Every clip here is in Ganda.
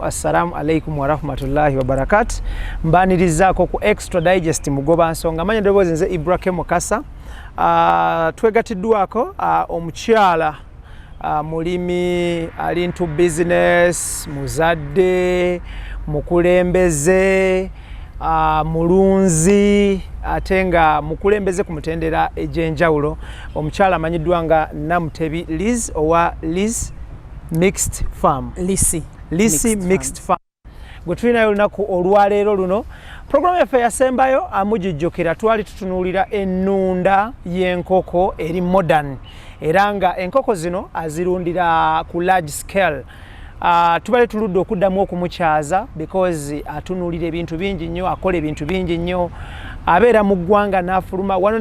assalamu alaikum wa rahmatullahi wa barakatuh. Mbanirizaako ku Extra Digest mugoba nsonga. Manya ddoboozi nze IBRAH Mukasa. Twegatiddwako omukyala mulimi ali into business, muzadde, mukulembeze, mulunzi, ate nga mukulembeze ku mutendera egy'enjawulo. Omukyala amanyiddwa nga NAMUTEBI Liz owa Liz Mixed Farm. Lisi Mixed Farm. Gwe tulinayo olunaku olwaleero luno. Programu yaffe yasembayo amugijjukira twali tutunuulira ennunda y'enkoko eri modern. Era nga enkoko zino azirundira ku large scale. Tubale tuludde okuddamu okumukyaza because atunuulira ebintu bingi nnyo, akola ebintu bingi nnyo, abeera mu ggwanga n'afuluma wano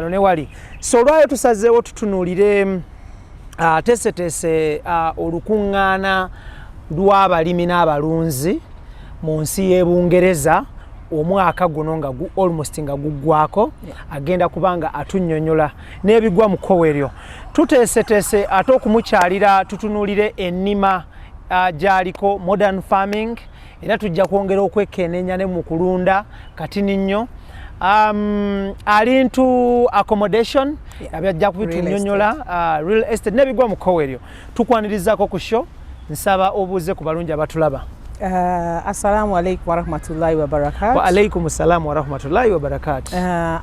ne wali. So olwayo tusazeewo tutunuulire teeseteese olukuŋŋaana lw'abalimi n'abalunzi mu nsi y'e Bungereza omwaka guno nga almost nga guggwako, agenda kubanga atunnyonnyola n'ebigwa mu kkowe eryo. Tuteeseteese ate okumukyalira tutunuulire ennima gy'aliko modern farming, era tujja kwongera okwekenneenya ne mu kulunda katini nnyo. Ali into accommodation, ajja kubitunnyonnyola real estate n'ebigwa mu kkowe eryo. Tukwanirizaako ku show, nsaba obuuze ku balungi abatulaba. Assalamu alaikum wa rahmatullahi wa barakatuh. Wa alaikum assalam wa rahmatullahi wa barakatuh.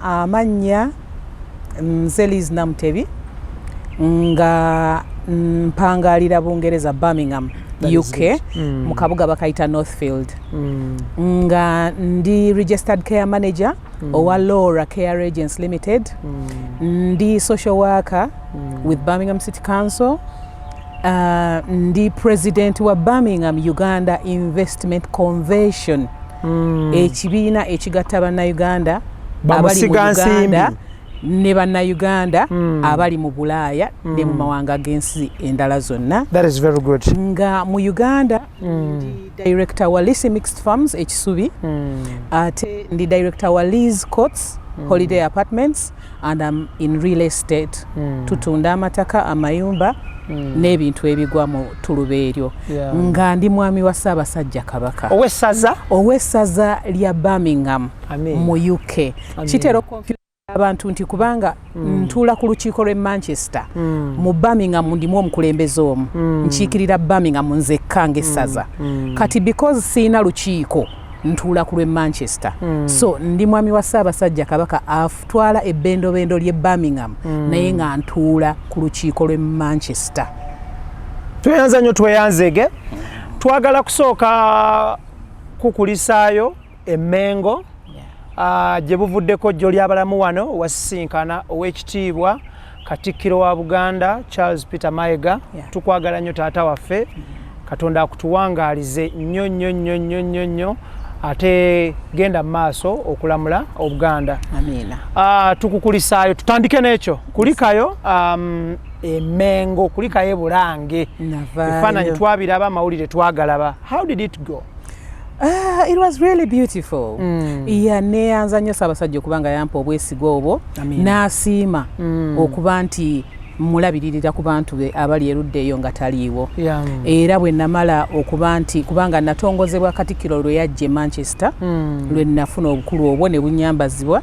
Amanya nze Liz NAMUTEBI nga mpangalira Bungereza Birmingham, UK, mu kabuga bakayita Northfield. Nga ndi registered care manager owa Laura Care Agents Limited. Ndi social worker with Birmingham City Council. Ndi president wa Birmingham Uganda Investment Convention. Ekibiina ekigatta bannayuganda abali mu Uganda ne bannayuganda abali mu Bulaaya ne mu mawanga g'ensi endala zonna. That is very good. Nga mu Uganda ndi director wa Liz Mixed Farms ekisubi, ate ndi director wa Liz Courts Holiday Apartments, and I'm in real estate. Tutunda amataka, amayumba n'ebintu ebigwa mu tuluba eryo. Nga ndi mwami wa Ssaabasajja Kabaka ow'essaza lya Birmingham mu UK. Kitero abantu nti kubanga ntuula ku lukiiko lw'e Manchester mu Birmingham ndimu omukulembeze omu, nkiikirira Birmingham nzekka ng'essaza. Kati because siina lukiiko ntuula ku lw'e Manchester, so ndi mwami wa Ssaabasajja Kabaka atwala ebbendobendo ly'e Birmingham naye nga ntuula ku lukiiko lw'e Manchester. Tweyanza nnyo tweyanzege. Twagala kusooka kukulisaayo emmengo gye buvuddeko jjo ly'abalamu wano wasisinkana ow'ekitiibwa Katikkiro wa Buganda Charles Peter Mayiga. Tukwagala nnyo taata waffe, Katonda akutuwangaalize nnyo ate genda maaso okulamula Obuganda. Amiina. Tukukulisaayo tutandike n'ekyo kulikayo emmengo, kulikayo Bulange, ebifaananyi twabiraba, amawulire twagalaba. How did it go? It was really beautiful. Neyanza nnyo Ssaabasajja okubanga yampa obwesigo obwo n'asiima okuba nti mulabiririra ku bantu be abali erudde eyo nga taliiwo. Era bwe namala okuba nti kubanga natongozebwa Katikkiro lwe yajja Manchester, lwe nafuna obukulu obwo ne bunyambazibwa,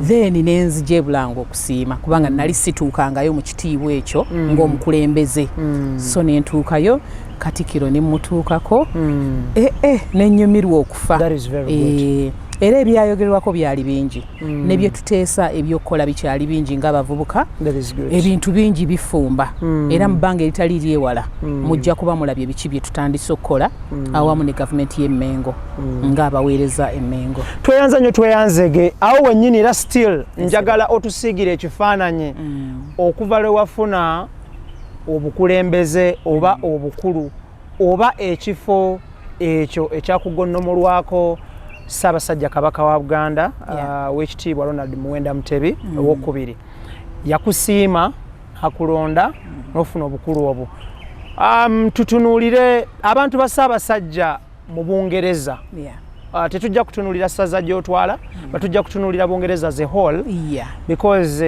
then nenzija e Bulange okusiima kubanga nali situukangayo mu kitiibwa ekyo ng'omukulembeze. So ne ntuukayo Katikkiro ne mutuukako n'ennyumirwa okufa. That is very good. Era ebyayogerwako byali bingi, ne bye tuteesa ebyokkola bikyali bingi ng'abavubuka. Ebintu bingi bifumba, era mu bbanga eritali lyewala mujja kuba mulabye biki bye tutandise okukola awamu ne gavumenti y'emmengo ng'abaweereza emmengo. Tweyanza nnyo tweyanzege. Awo wennyini era still njagala otusiigira ekifaananyi okuva lwe wafuna obukulembeze oba obukulu oba ekifo ekyo ekyakugonnomolwako Ssaabasajja Kabaka wa Buganda w'ekitiibwa Ronald Muwenda Mutebi ow'okubiri. Yakusiima akulonda n'ofuna obukulu obwo. Tutunuulire abantu ba Ssaabasajja mu Bungereza. Tetujja kutunuulira ssaza gy'otwala, batujja kutunuulira Bungereza as a whole, because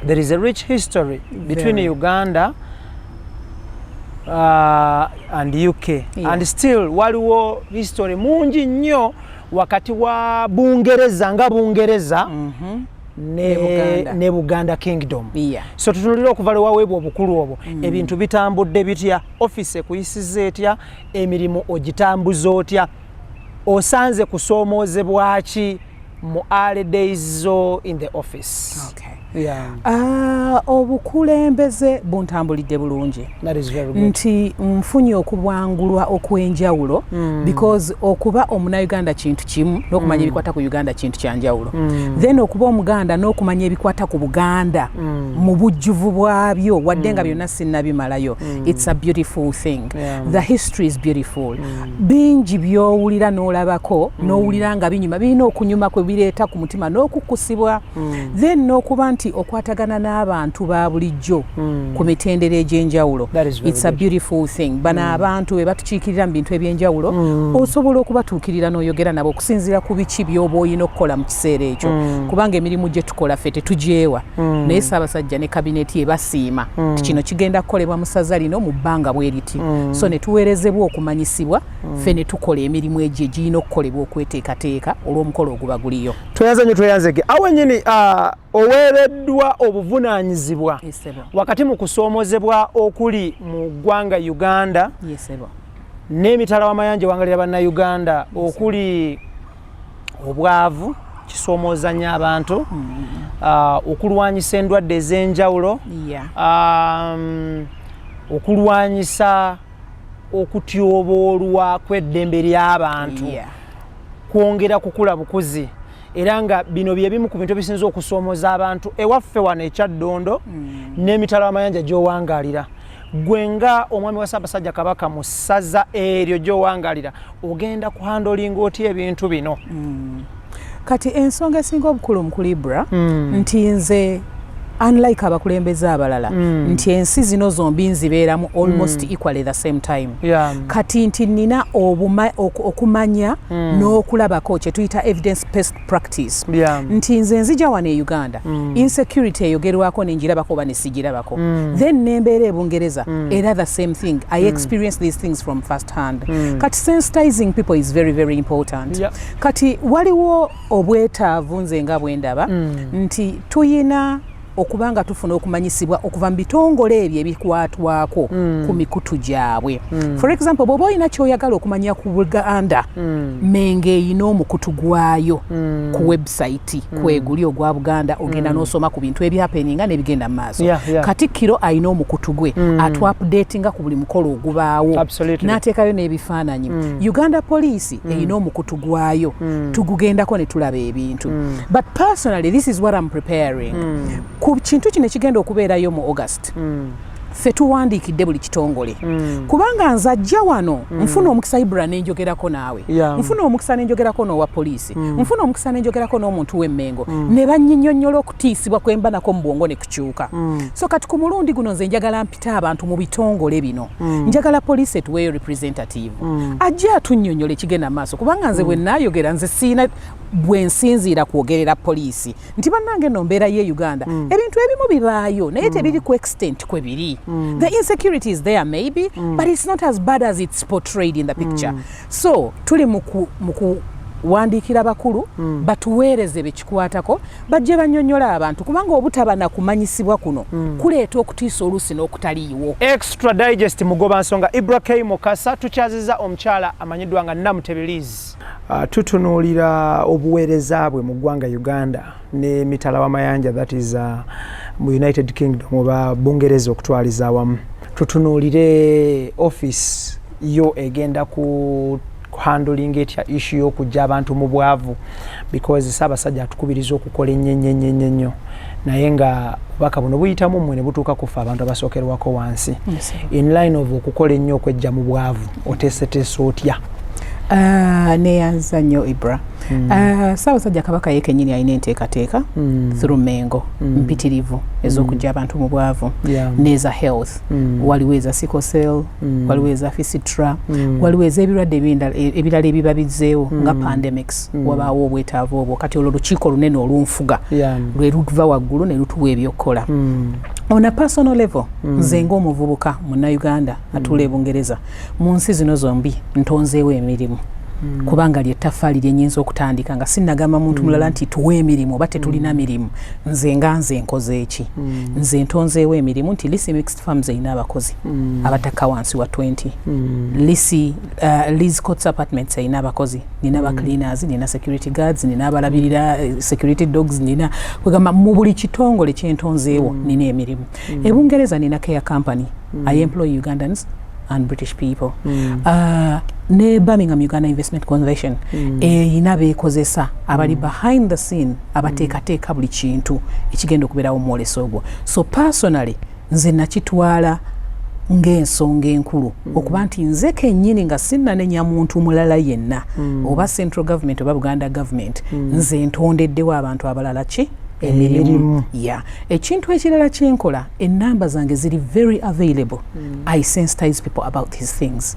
there is a rich history between Uganda and UK. Yeah. And still waliwo history mungi nnyo wakati wa Bungereza nga Bungereza ne Buganda Kingdom. Yeah. So tutunulira okuva waweebwa obukulu obwo ebintu bitambudde bitya, office ekuyisiza etya, emirimu ogitambuza otya, osanze kusoomoozebwa ki mu early days zo in the office. Okay. Yeah. Obukulembeze buntambulidde bulungi. That is very good. Nti nfunye okubwangulwa okwenjawulo because okuba omunayuganda kintu kimu n'okumanya ebikwata ku Uganda kintu kyanjawulo. Then okuba omuganda n'okumanya ebikwata ku Buganda mu bujjuvu bwabyo wadde nga byonna sinnabimalayo. It's a beautiful thing. Yeah. The history is beautiful. Bingi by'owulira n'olabako n'owulira nga binyuma birina okunyuma kwe bireeta ku mutima n'okukusibwa. Then n'okuba nti okwatagana n'abantu ba bulijjo ku mitendera egy'enjawulo. It's a beautiful thing. Bana abantu be batukiikirira mu bintu eby'enjawulo osobola okubatuukirira n'oyogera nabo okusinziira ku biki by'oba olina okukola mu kiseera ekyo kubanga emirimu gye tukola ffe tetugyewa naye Ssaabasajja ne kabineti ebasiima ti kino kigenda kukolebwa mu ssaza lino mu bbanga bwe riti so ne tuweerezebwa okumanyisibwa ffe ne tukola emirimu egyo egirina okukolebwa okweteekateeka olw'omukolo oguba guliyo. Tweyanzege awo nnyini oweereddwa obuvunaanyizibwa wakati mu kusoomoozebwa okuli mu ggwanga Uganda n'emitala w'amayanja ewangalira bannayuganda okuli obwavu kisoomooza nnyo abantu okulwanyisa endwadde ez'enjawulo okulwanyisa okutyoboolwa kw'eddembe ly'abantu kwongera kukula bukuzi era nga bino bye bimu ku bintu ebisinza okusoomooza abantu ewaffe wano ekyaddondo n'emitala w'amayanja gy'owangalira gwe nga omwami wa Ssaabasajja Kabaka mu ssaza eryo gy'owangalira ogenda kuhandolinga otya ebintu bino. Kati ensonga esinga obukulu mu IBRAH nti nze unlike abakulembeze abalala nti ensi zino zombi nzibeeramu almost equally the same time. Kati nti nina okumanya n'okulabako kye tuyita evidence based practice nti nze nzija wano e Uganda insecurity eyogerwako nenjirabako oba nesigirabako then nembeera e Bungereza era the same thing I experience these things from first hand. Kati sensitizing people is very very important. Kati waliwo obwetaavu nze nga bwendaba nti tuyina okubanga tufuna okumanyisibwa okuva mu bitongole ebyo ebikwatwako ku mikutu gyabwe. For example bw'oba olina kyoyagala okumanya ku Buganda menge eyina omukutu gwayo ku website kweguli ogwa Buganda ogenda n'osoma ku bintu ebyapeninga n'ebigenda mu maaso. Katikkiro ayina omukutu gwe atwapdatinga ku buli mukolo ogubaawo n'ateekayo n'ebifaananyi. Uganda Police eyina omukutu gwayo tugugendako ne tulaba ebintu. But personally this is what I'm preparing. Ku kintu kino kigenda okubeerayo mu August ffe tuwandiikidde buli kitongole kubanga nze ajja wano nfuna omukisa IBRAH nenjogerako naawe nfuna omukisa nenjogerako n'owa poliisi nfuna omukisa nenjogerako n'omuntu w'emmengo ne bannyinyonnyola okutiisibwa kwe mba nako mu bwongo ne kukyuka. So kati ku mulundi guno nze njagala mpita abantu mu bitongole bino njagala poliisi etuweeyo representative ajja atunnyonnyola ekigenda maaso kubanga nze bwe naayogera nze siina bwe nsinziira kwogerera poliisi nti bannange nno mbeera ye Uganda ebintu ebimu bibaayo naye tebiri ku extent kwe biri. The insecurity is there maybe but it's not as bad as it's portrayed in the picture. So tuli muku wandiikira bakulu batuweereze bekikwatako bajje bannyonnyola abantu kubanga obutaba na kumanyisibwa kuno kuleeta okutiisa oluusi n'okutaliiwo. Extra Digest mugoba nsonga IBRAH Mukasa tukyaziza omukyala amanyiddwa nga NAMUTEBI LIZ. Tutunuulira obuweereza bwe mu ggwanga Uganda ne mitala w'amayanja that is mu United Kingdom oba Bungereza okutwaliza awamu. Tutunuulire office yo egenda ku handling etya issue y'okujja abantu mu bwavu because Ssaabasajja atukubiriza okukola ennyo naye nga obubaka buno buyitamu mmwe ne butuuka kufa abantu abasookerwako wansi in line of okukola ennyo okwejja mu bwavu oteeseteese otya? Neyanza nnyo IBRAH. Ssaabasajja Kabaka ye kennyini alina enteekateeka through Mengo mpitirivu ez'okujja abantu mu bwavu n'eza health. Waliwo eza sickle cell, waliwo eza fisitra, waliwo ez'ebirwadde ebirala ebiba bizzeewo nga pandemics. Wabaawo obwetaavu obwo kati olwo lukiiko lunene olunfuga lwe luva waggulu ne lutuwa ebyokkola. On a personal level, nze ng'omuvubuka munnayuganda atuula e Bungereza mu nsi zino zombi ntonzeewo emirimu. Kubanga ly'ettaffaali lye nnyinza okutandika nga sinnagamba muntu mulala nti tuwe emirimu oba tetulina mirimu. Nze nkoze eki? Nze ntonzeewo emirimu nti Lisi Mixed Farms erina abakozi abatakka wansi wa 20. Lisi Liz Coats Apartments erina abakozi, nina aba cleaners, nina security guards, nina abalabirira security dogs, nina kwegamba mu buli kitongole kyentonzeewo nina emirimu. E Bungereza nina care company. I employ Ugandans and British people. Ne Birmingham Uganda Investment Convention erina beekozesa abali behind the scene abateekateeka buli kintu ekigenda okubeerawo omwoleso ogwo. So personally nze nakitwala ng'ensonga enkulu okuba nti nze kennyini nga sinnanenya muntu mulala yenna oba central government oba Buganda government nze ntondeddewo abantu abalala ki emirimu. Ekintu ekirala kyenkola, ennamba zange ziri very available. I sensitize people about these things.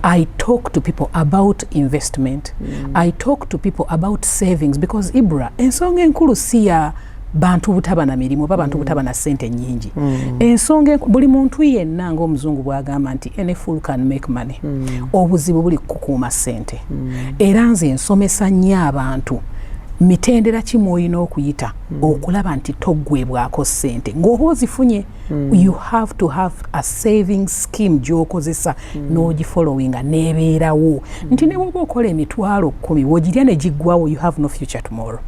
I talk to people about investment. I talk to people about savings because IBRAH ensonga enkulu si ya bantu butaba na mirimu oba bantu butaba na ssente nnyingi. Ensonga buli muntu yenna ng'omuzungu bw'agamba nti any fool can make money. Obuzibu buli kukuuma ssente. Era nze nsomesa nnyo abantu mitendera ki mw'olina okuyita okulaba nti toggwebwako ssente ng'oba ozifunye. You have to have a saving scheme gy'okozesa n'ogifollowinga n'ebeerawo nti ne bw'oba okola emitwalo 10 w'ogirya ne giggwawo you have no future tomorrow.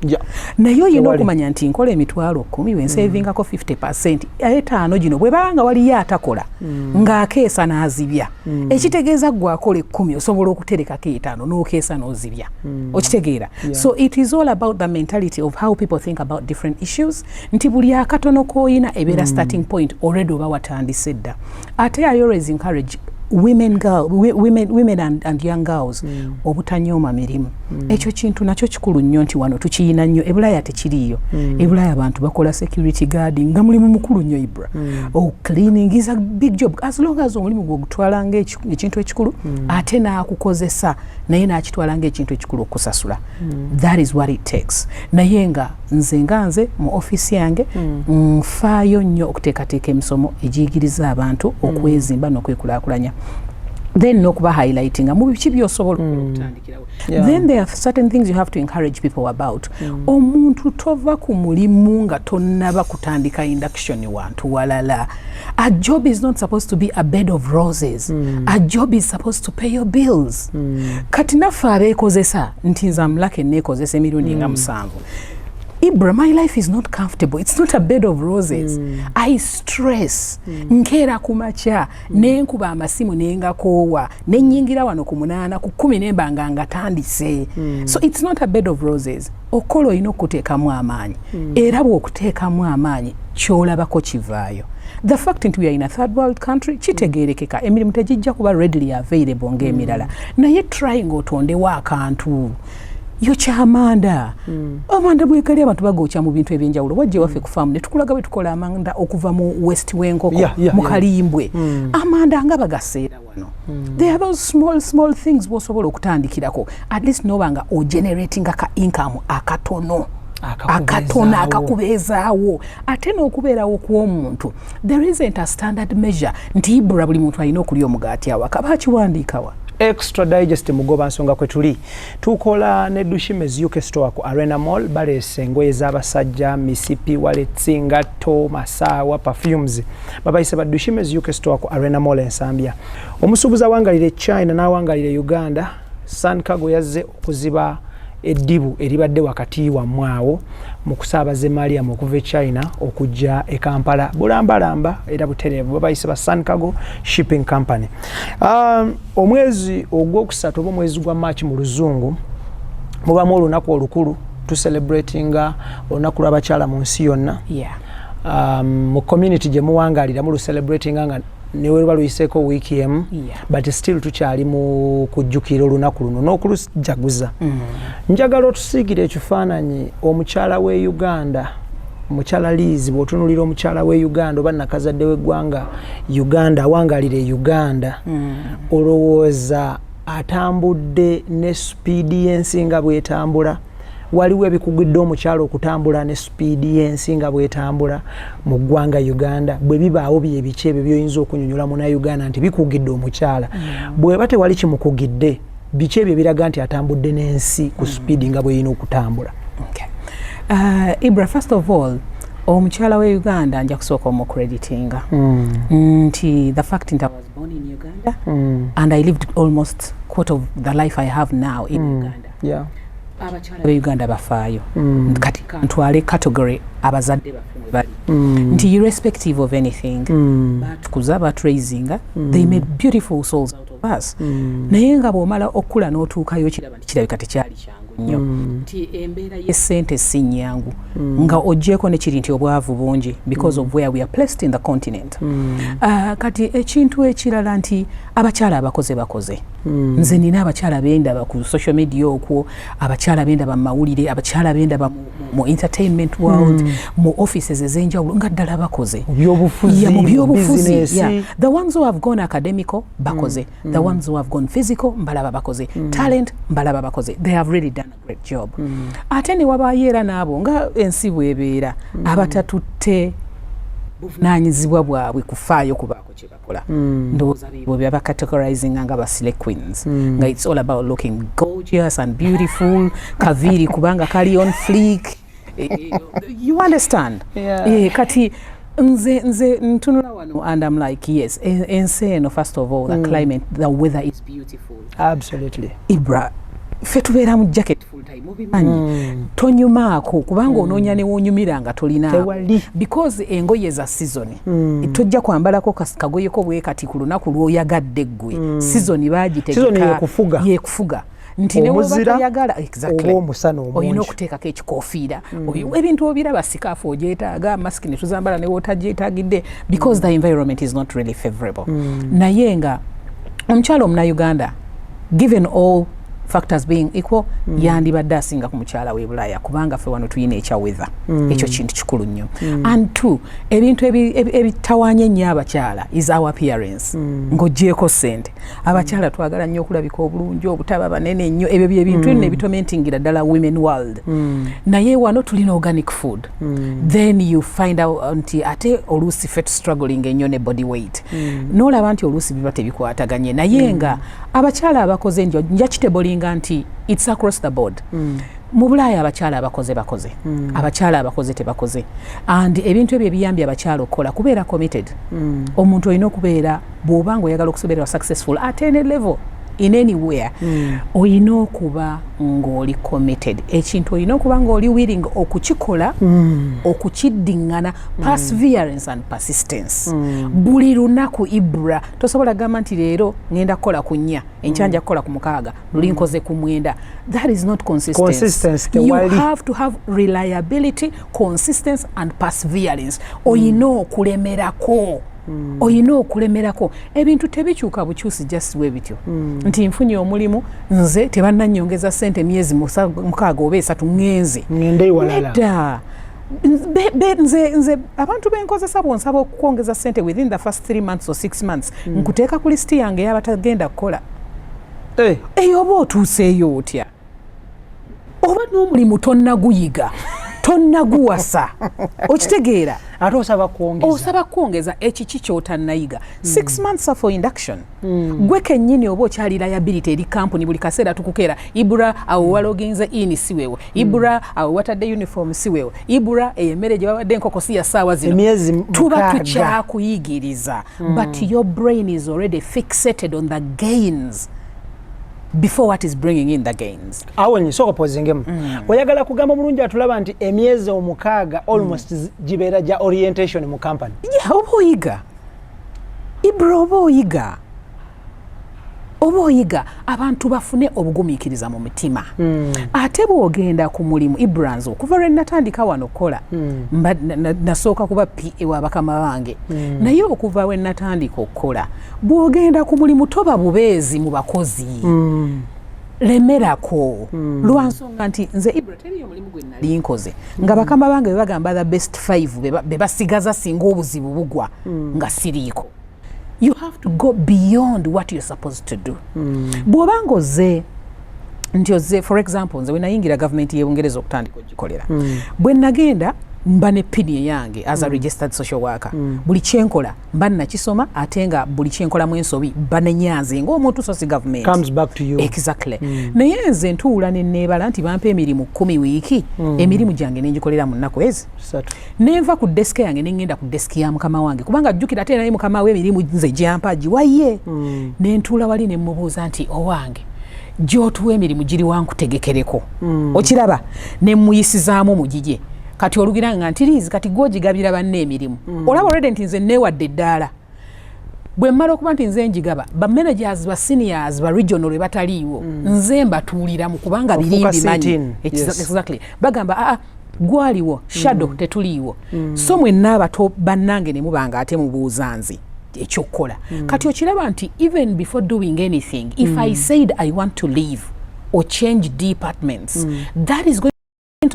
Naye olina okumanya nti nkola emitwalo 10 wensavingako 50%, etaano gino bwe baba nga waliyo atakola ng'akeesa n'azibya ekitegeeza gwe akola 10 osobola okuterekako etaano n'okeesa n'ozibya. Okitegeera? So it is all about the mentality of how people think about different issues. Nti buli akatono k'oyina ebeera starting point already oba watandise dda. Ate I always encourage women and young girls obutanyooma mirimu. Ekyo kintu nakyo kikulu nnyo nti wano tukiyina nnyo. E Bulaaya tekiriiyo. E Bulaaya abantu bakola security guard nga mulimu mukulu nnyo IBRAH. Cleaning is a big job as long as omulimu gw'ogutwala ng'ekintu ekikulu ate n'akukozesa naye n'akitwala ng'ekintu ekikulu okusasula. That is what it takes. Naye nga nze mu office yange nfaayo nnyo okuteekateeka emisomo egiyigiriza abantu okwezimba n'okwekulaakulanya. Then nokuba highlighting mu biki by'osobola okutandikirawo. Then there are certain things you have to encourage people about. Omuntu tova ku mulimu nga tonnaba kutandika induction wantu walala. A job is not supposed to be a bed of roses. A job is supposed to pay your bills. Kati naffe abeekozesa nti nze amulake neekozesa emirundi nga 7. IBRAH, my life is not comfortable. It's not a bed of roses. I stress. Nkeera kumakya, nenkuba amasimu nengakoowa, nenyingira wano ku 8 ku 10 nembanga ngatandise. So it's not a bed of roses. Okola olina okuteekamu amaanyi. Era bw'okuteekamu amaanyi ky'olabako kivaayo. The fact that we are in a third world country, kitegeerekeka emirimu tegijja kuba readily available ng'emirala. Naye try ng'otondewo akantu. Yo kyamanda. Amanda bwekali abantu bagokya mu bintu ebyenjawulo. Wajje waffe ku farm ne tukulaga bwe tukola amanda okuva mu west w'enkoko mu Kalimbwe. Amanda nga bagaseera wano. There are those small things bw'osobola okutandikirako. At least nobanga o generating aka income akatono. Akatona akakubeezaawo ate n'okubeerawo kw'omuntu. There isn't a standard measure nti IBRAH buli muntu alina okulya omugaati awaka. Bakiwandiikawa. Extra digest mugoba nsonga kwe tuli tukola ne Dushimez UK store ku Arena Mall balese engoye z'abasajja misipi wallets ngatto masaawa perfumes babayise ba Dushimez UK store ku Arena Mall ensambya omusubuza wangalire China na wangalire Uganda Sankago yazze okuziba eddibu eribadde wakati wa mwawo mu kusaabaza Maria okuva China okujja e Kampala bulambalamba era butereevu babayise ba Sankago Shipping Company. Omwezi ogwokusatu oba omwezi gwa March mu luzungu mubamu olunaku olukulu tu celebratinga olunaku lw'abakyala mu nsi yonna. Mu community gye muwangalira mu celebratinga nga niwe baluyiseko wiki emu but still tukyali mu kujjukira olunaku luno n'okulujaguza njagala otusiigire ekifaananyi omukyala w'e Uganda omukyala Liz bw'otunulira omukyala w'e Uganda oba nakazadde w'eggwanga Uganda awangalire Uganda olowooza atambudde ne speedi y'ensinga bw'etambula waliwo ebikugidde omukyalo okutambula ne speedi y'ensinga bw'etambula mu ggwanga Uganda bwe bibaawo bye biki ebyo by'oyinza okunyonyola mu Uganda nti bikugidde omukyala bw'eba tewali kimukugidde biki ebyo biraga nti atambudde n'ensi ku speedi nga bw'erina okutambula. IBRAH, first of all omukyala w'e Uganda nja kusooka omucreditinga nti the fact that I was born in Uganda and I lived almost quarter of the life I have now in Uganda. Abakyala b'e Uganda bafaayo kati kantwale category abazadde baffe bali nti irrespective of anything batukuza batraisinga they made beautiful souls out of us naye nga bw'omala okula n'otuukayo kiraba nti kirabika tekyali kyangu nnyo nti embeera y'essente si nnyangu nga oggyeko ne kiri nti obwavu bungi because of where we are placed in the continent. Kati ekintu ekirala nti abakyala abakoze nze nina abakyala bendaba ku social media okwo abakyala bendaba mu mawulire abakyala bendaba mu entertainment world mu offices ez'enjawulo nga ddala bakoze mu byobufuzi the ones who have gone academical bakoze the ones who have gone physical mbalaba bakoze talent mbalaba bakoze they have really done a great job. Ate ne wabaayo era n'abo nga ensi bw'ebeera abatatutte buvunaanyizibwa bwabwe kufaayo kubaako kye bakola ndowooza biibwe byaba categorizing nga basile queens nga it's all about looking gorgeous and beautiful kaviri kubanga kali on fleek you understand kati nze ntunula wano and I'm like yes ensi eno first of all the climate the weather is beautiful absolutely IBRAH ffe tubeera mu jacket full time obimanyi tonyumaako kubanga onoonya ne woonyumira nga tolina because engoye za season tojja kwambalako kagoyeko bwe kati ku lunaku lw'oyagadde ggwe season baagitegeka yekufuga nti ne webatoyagala exactly olina okuteekako ekikoofiira ebintu obiraba sikaafu ogyetaaga masiki ne tuzambala ne wootagyetaagidde because the environment is not really favorable naye nga omukyalo Omunayuganda given all factors being equal yandibadde asinga ku mukyala w'e Bulaaya kubanga ffe wano tuyina ekya weather ekyo kintu kikulu nnyo and two ebintu ebitawaanya ennyo abakyala is our appearance ng'oggyeko ssente abakyala twagala nnyo okulabika obulungi obutaba banene nnyo ebyo byebintu ne bitomentingira ddala women world naye wano tulina organic food then you find out nti ate oluusi ffe struggling ennyo ne body weight n'olaba nti oluusi biba tebikwataganye naye nga abakyala abakoze nja kitebolinga nti it's across the board mu Bulaaya abakyala abakoze abakyala abakoze tebakoze and ebintu ebyo ebiyambye abakyala okukola kubeera committed omuntu olina okubeera bw'obanga oyagala okusoberera successful at any level in anywhere olina okuba ng'oli committed ekintu olina okuba ng'oli willing okukikola okukiddiŋŋana perseverance and persistence buli lunaku IBRAH tosobola gamba nti leero ngenda kukola ku 4 enkyanja kukola ku 6 luli nkoze ku 9 that is not consistency you have to have reliability consistency and perseverance olina okulemerako oyina okulemerako ebintu tebikyuka bukyusi just we bityo nti nfunye omulimu nze tebannannyongeza ssente myezi 6 oba 3 ngenze ngende iwalala nze abantu b'enkozesa bonsaba okukwongeza ssente within the first 3 months or 6 months nkuteeka ku listi yange y'abatagenda kukola eyo oba otuuseeyo otya oba n'omulimu tonnaguyiga tonnaguwasa okitegeera ate osaba kwongeza ekiki kyotannayiga 6 months for induction gwe kennyini oba okyali liability eri company buli kaseera tukukeera IBRAH awo waloginze in si weewe IBRAH awo watadde uniform si weewe IBRAH emmere gye babadde enkoko si ya ssaawa zino tuba tukyakuyigiriza but your brain is already fixated on the gains before what is bringing in the gains. Awo nyisoka pozingemu. Oyagala kugamba mulungi atulaba nti emyezi 6 almost jibeera ja orientation mu company. Yeah, oboyiga. IBRAH oboyiga. oba oyiga abantu bafune obugumiikiriza mu mitima ate bw'ogenda ku mulimu IBRAH okuva lwe natandika wano okukola nasooka kuba PA wa bakama bange naye okuva we natandika okukola bw'ogenda ku mulimu toba bubeezi mu bakozi lemerako lwansonga nti nze IBRAH teriyo mulimu gwe nali nkoze nga bakama bange bagamba the best 5 be basigaza singa obuzibu bugwa nga siriiko. You have to go beyond what you're supposed to do. Bw'obanga ozze nti ozze for example nze we nayingira government ye Bungereza okutandika ogikolera bwe nagenda mba ne pini yange as a registered social worker buli kyenkola mba nakisoma ate nga buli kyenkola mu ensobi banenyanze ng'omuntu so si government comes back to you exactly naye nze ntuula ne neebala nti bampa emirimu 10 wiiki emirimu gyange nengikolera mu nnaku ezi nenva ku desk yange nengenda ku desk ya mukama wange kubanga jjukira ate naye mukama we emirimu nze gyampa giwaye nentuula wali ne mubuuza nti owange gy'otuwa emirimu giri wankutegekereko okiraba ne muyisizaamu mugije kati olugira nga ntirizi kati gwogigabira banne emirimu olaba already nti nze neewadde eddaala bwe mmala okuba nti nze njigaba ba managers ba seniors ba regional lwe bataliiwo nze mbatuulira mu kubanga birimbi manyi exactly bagamba gwaliwo shadow tetuliiwo so mwenna abato bannange ne mubanga ate mubuuza nze ekyokukola kati okiraba nti even before doing anything if I said I want to leave or change departments that is going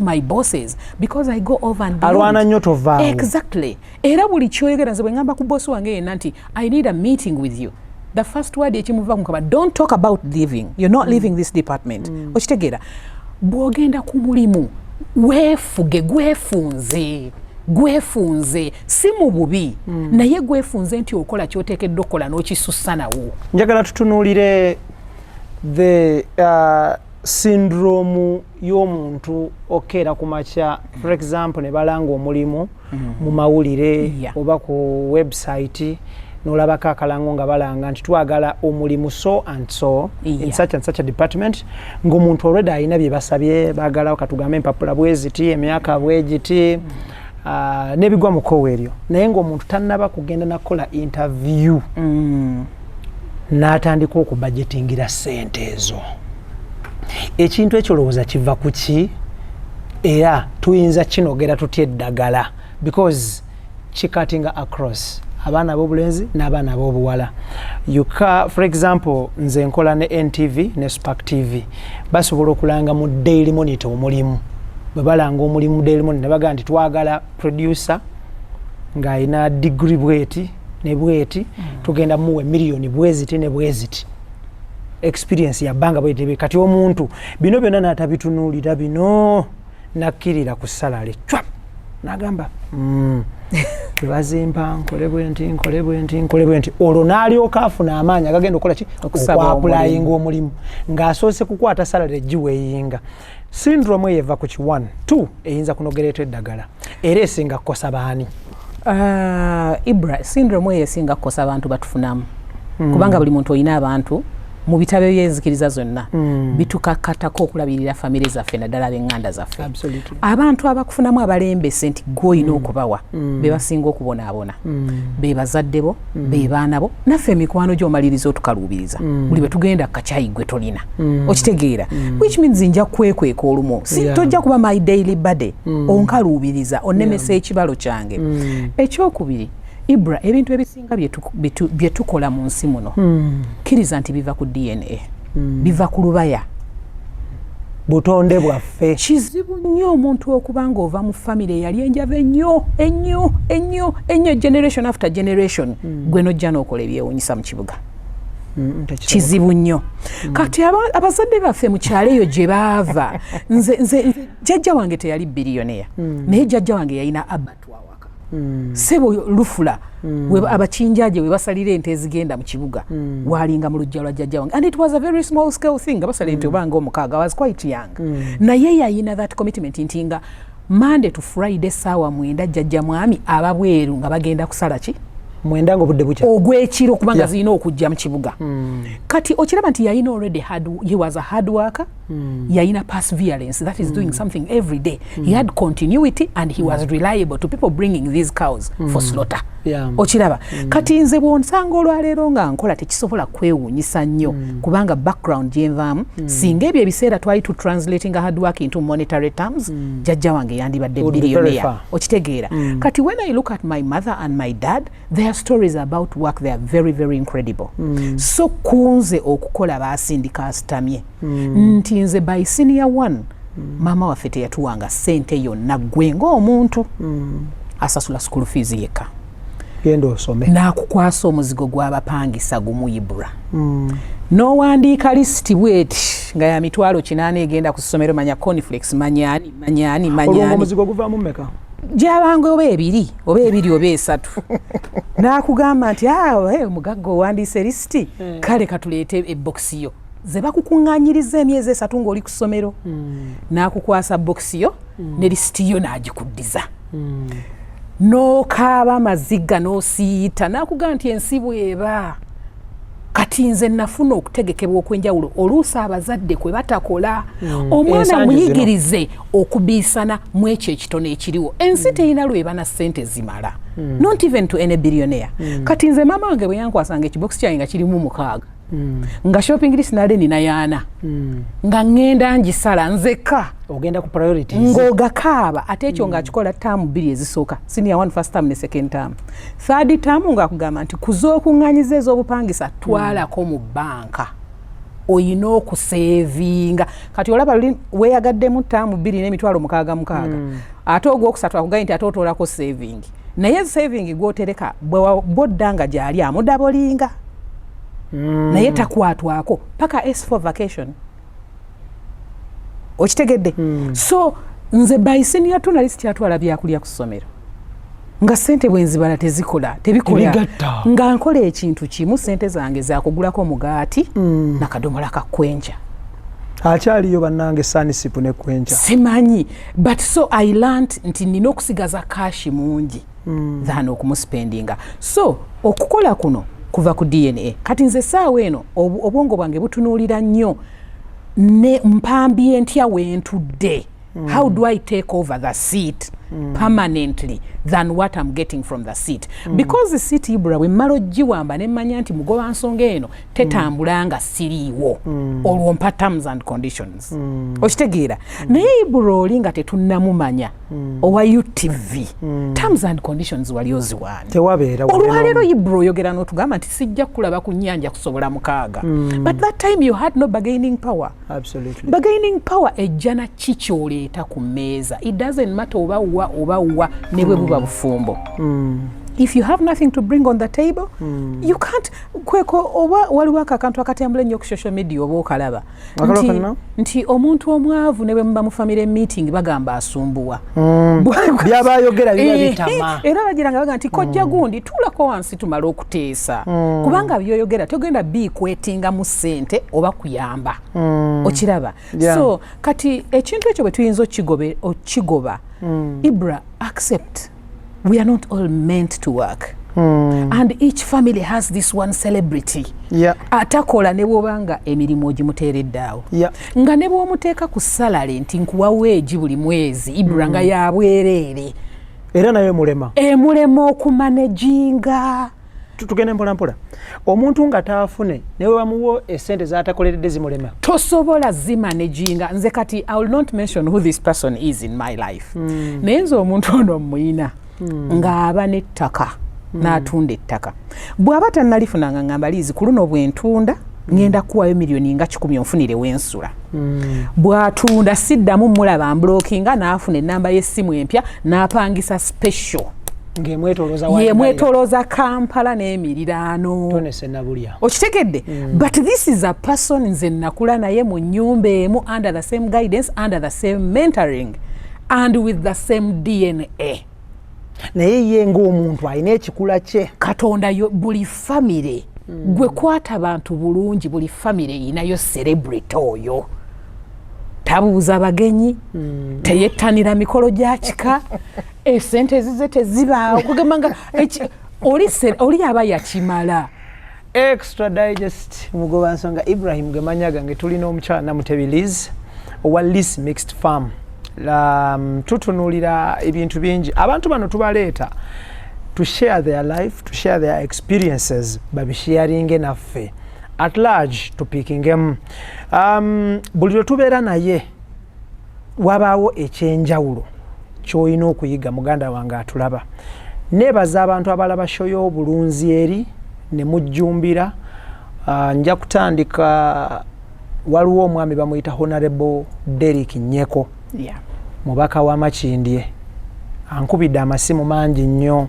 my bosses because I go over and alwana nyoto vaawo exactly era buli kyoyogera nze bwe ngamba ku boss wange yenna nti I need a meeting with you the first word ekimuva mukaba don't talk about leaving you're not leaving this department okitegeera bw'ogenda ku mulimu weefuge gwefunze si mu bubi naye gwefunze nti okola kyoteekeddwa okukola n'okisussa nawo. Njagala tutunuulire the syndrome y'omuntu okeera ku makya for example ne balanga omulimu mu mawulire oba ku website n'olabako akalango nga balanga nti twagala omulimu so and so in such and such a department ng'omuntu already alina bye basabye baagala katugambe empapula bweziti emyaka bwegiti n'ebigwa mu kkowa eryo naye ng'omuntu tannaba kugenda nakola interview n'atandika okubudgetingira ssente ezo. Ekintu ekyo lowooza kiva ku ki era tuyinza kinogera tutya eddagala because kikatinga across abaana ab'obulenzi n'abaana ab'obuwala. For example nze nkola ne NTV ne Spark TV basobola okulanga mu Daily Monitor omulimu bwe balanga omulimu Daily Monitor ne bagamba nti twagala producer ng'alina degree bweti ne bweti tugenda muwe miliyoni bweziti ne bweziti experience ya banga bwetebe kati omuntu bino byonna n'atabitunuulira bino nakkirira ku salary chwap nagamba tubazimpa nkole bwenti olwo n'alyoka afuna amaanyi agagenda okukola ki okwapulayinga omulimu ng'asoose kukwata salary egiweeyinga. Syndrome eyo eva ku ki 1 2 eyinza kunogereetwa eddagala era esinga kukosa baani? IBRAH syndrome eyo esinga kukosa abantu batufunamu kubanga buli muntu olina abantu mu bitabo by'enzikiriza zonna bitukakatako okulabirira famire zaffe naddala ab'eŋŋanda zaffe. Abantu abakufunamu abalembese nti gw'olina okubawa be basinga okubonaabona be bazadde bo be baana bo naffe emikwano gy'omaliriza otukaluubiriza buli bwe tugenda kacyayi gwe tolina okitegeera which means nja kwekweka olumu tojja kuba my daily body onkaluubiriza onnemesa ekibalo kyange. Ekyokubiri IBRAH ebintu ebisinga bye tukola mu nsi muno kkiriza nti biva ku DNA biva ku lubaya butonde bwaffe. Kizibu nnyo omuntu okuba ng'ova mu famire yali enjava ennyo generation after generation gwe nojja n'okola ebyewuunyisa mu kibuga kizibu nnyo. Kati abazadde baffe mu kyalo eyo gye baava nze jjajja wange teyali bilioneya naye jjajja wange yalina abatwa sebo lufula abakinjaje we basalira ente ezigenda mu kibuga walinga mu lujja lwa jjajja wange and it was a very small scale thing basalira ente obanga omukaaga was quite young naye yayina that commitment nti nga Monday to Friday saawa 9 jjajja mwami ababweru nga bagenda kusala ki mwenda ngo budde bucha ogwekiro kubanga zina okujja mu kibuga kati okiraba nti yayina already he was a hard worker yayina perseverance that is doing something every day he had continuity and he was reliable to people bringing these cows for slaughter okiraba kati nze bwonsanga olwaleero nga nkola tekisobola kwewuunyisa nnyo kubanga background gyenvaamu singa ebyo ebiseera twali tu translating hard work into monetary terms jajja wange yandibadde billionaire okitegeera kati when I look at my mother and my dad their stories about work they are very very incredible so kunze okukola baasindika asitamye nti nze by senior one mama waffe teyatuwanga ssente yonna gwe ng'omuntu asasula school fees yekka genda osome n'akukwasa omuzigo gw'abapangisa gumu IBRAH n'owandiika lisiti bweti nga ya mitwalo 8 egenda ku ssomero manya conflex manyani omuzigo guvaamu mmeka gyabanga oba ebiri oba esatu n'akugamba nti omugagga owandiise lisiti kale katuleete ebokisi yo ze bakukuŋŋaanyiriza emyezi 3 ng'oli ku ssomero n'akukwasa bokisi yo ne lisiti yo n'agikuddiza n'okaaba amaziga n'osiiyita n'akugamba nti ensi bw'eba kati nze nafuna okutegekebwa okw'enjawulo oluusi abazadde kwe batakola omwana muyigirize okubiisana mu ekyo ekitono ekiriwo ensi terina lwebana ssente zimala not even to any billionaire kati nze maama wange bwe yankwasanga ekibokisi kyange nga kirimu 6 nga shopping list nale nina yana nga ngenda ngisala nzeka ogenda ku priorities ng'ogakaaba ate ekyo ng'akikola ttaamu 2 ezisooka senior one first term ne second term third term ng'akugamba nti kuz'okuŋŋaanyiza ez'obupangisa twalako mu banka oyina okuseevinga kati olaba weeyagaddemu ttaamu 2 n'emitwalo 6 ate ogwokusatu akugambye nti ate otoolako saving naye saving gw'otereka bw'odda nga gy'ali amudabolinga naye takwatwako paka S4 vacation okitegedde so nze by senior journalist yatwala byakulya ku ssomero nga ssente bwenzibala tebikola nga nkola ekintu kimu ssente zange zakugulako omugaati nakadomola kakwenja akyaliyo bannange sanisipu ne kwenja simanyi but so I learned nti nina okusigaza kashi mungi than okumuspendinga so okukola kuno kuva ku DNA kati nze saawa eno obwongo bwange butunuulira nnyo ne mpambye ntya wentudde how do I take over the seat permanently than what I'm getting from the seat because the seat IBRAH we mmala ogiwamba ne mmanya nti mugoba nsonga eno tetambulanga siriiwo olwo mpa terms and conditions okitegeera naye IBRAH oli nga tetunnamumanya owa UTV terms and conditions wali oziwaani tewabeera olwaleero IBRAH oyogera n'otugamba nti sijja kulaba ku nnyanja kusobola mukaaga but that time you had no bargaining power absolutely bargaining power ejjana kikyoleeta ku mmeeza it doesn't matter oba wa ne bwe buba bufumbo if you have nothing to bring on the table you can't kweko oba waliwo akantu akatambula ennyo ku social media oba okalaba nti omuntu omwavu ne bwe muba mu family meeting bagamba asumbuwa byabayogera biba bitama era bagiranga baga nti kojja gundi tulako wansi tumala okuteesa kubanga byoyogera togenda bikwetinga mu ssente oba kuyamba okiraba so kati ekintu ekyo bwe tuyinza okigoba IBRAH accept we are not all meant to work and each family has this one celebrity atakola ne bwobanga emirimu ogimuteereddaawo nga ne bw'omuteeka ku salary nti nkuwa weegi buli mwezi IBRAH nga yabwereere era naye mulema okumanaginga tugende mpolampola omuntu nga taafune newe bamuwo essente zatakoleredde zimulema tosobola zimanaginga nze kati I will not mention who this person is in my life naye nze omuntu ono muyina ng'aba n'ettaka n'atunda ettaka bw'aba tannalifunanga ngamba liizi ku luno bwentunda ngenda kuwayo miliyoni nga 10 onfunire wensula bw'atunda siddamu mulaba mbulookinga n'afuna ennamba y'essimu empya n'apangisa special yemwetolooza Kampala n'emiriraano okitegedde but this is a person nze nakula naye mu nnyumba emu under the same guidance under the same mentoring and with the same DNA naye ye ng'omuntu alina ekikula kye Katonda buli famire gwe kwata bantu bulungi buli famire inayo celebrity oyo tabuuza abagenyi teyettanira mikolo gya kika esente zize tezibaawo kugamba nga oli aba yakimala extra digest mugoba nsonga Ibrahim gemanyaga nge tulina omukyala NAMUTEBI Liz owa Liz Mixed Farm tutunulira ebintu bingi abantu bano tubaleeta to share their life, to share their experiences babisharinge naffe at large tupikingemu buli lwe tubeera naye wabaawo ekyenjawulo ky'olina okuyiga muganda wange atulaba neebaza abantu abalaba show y'obulunzi eri ne mujjumbira nja kutandika waliwo omwami bamuyita Honorable Derek Nyeko mubaka wa Makindye ankubidde amasimu mangi nnyo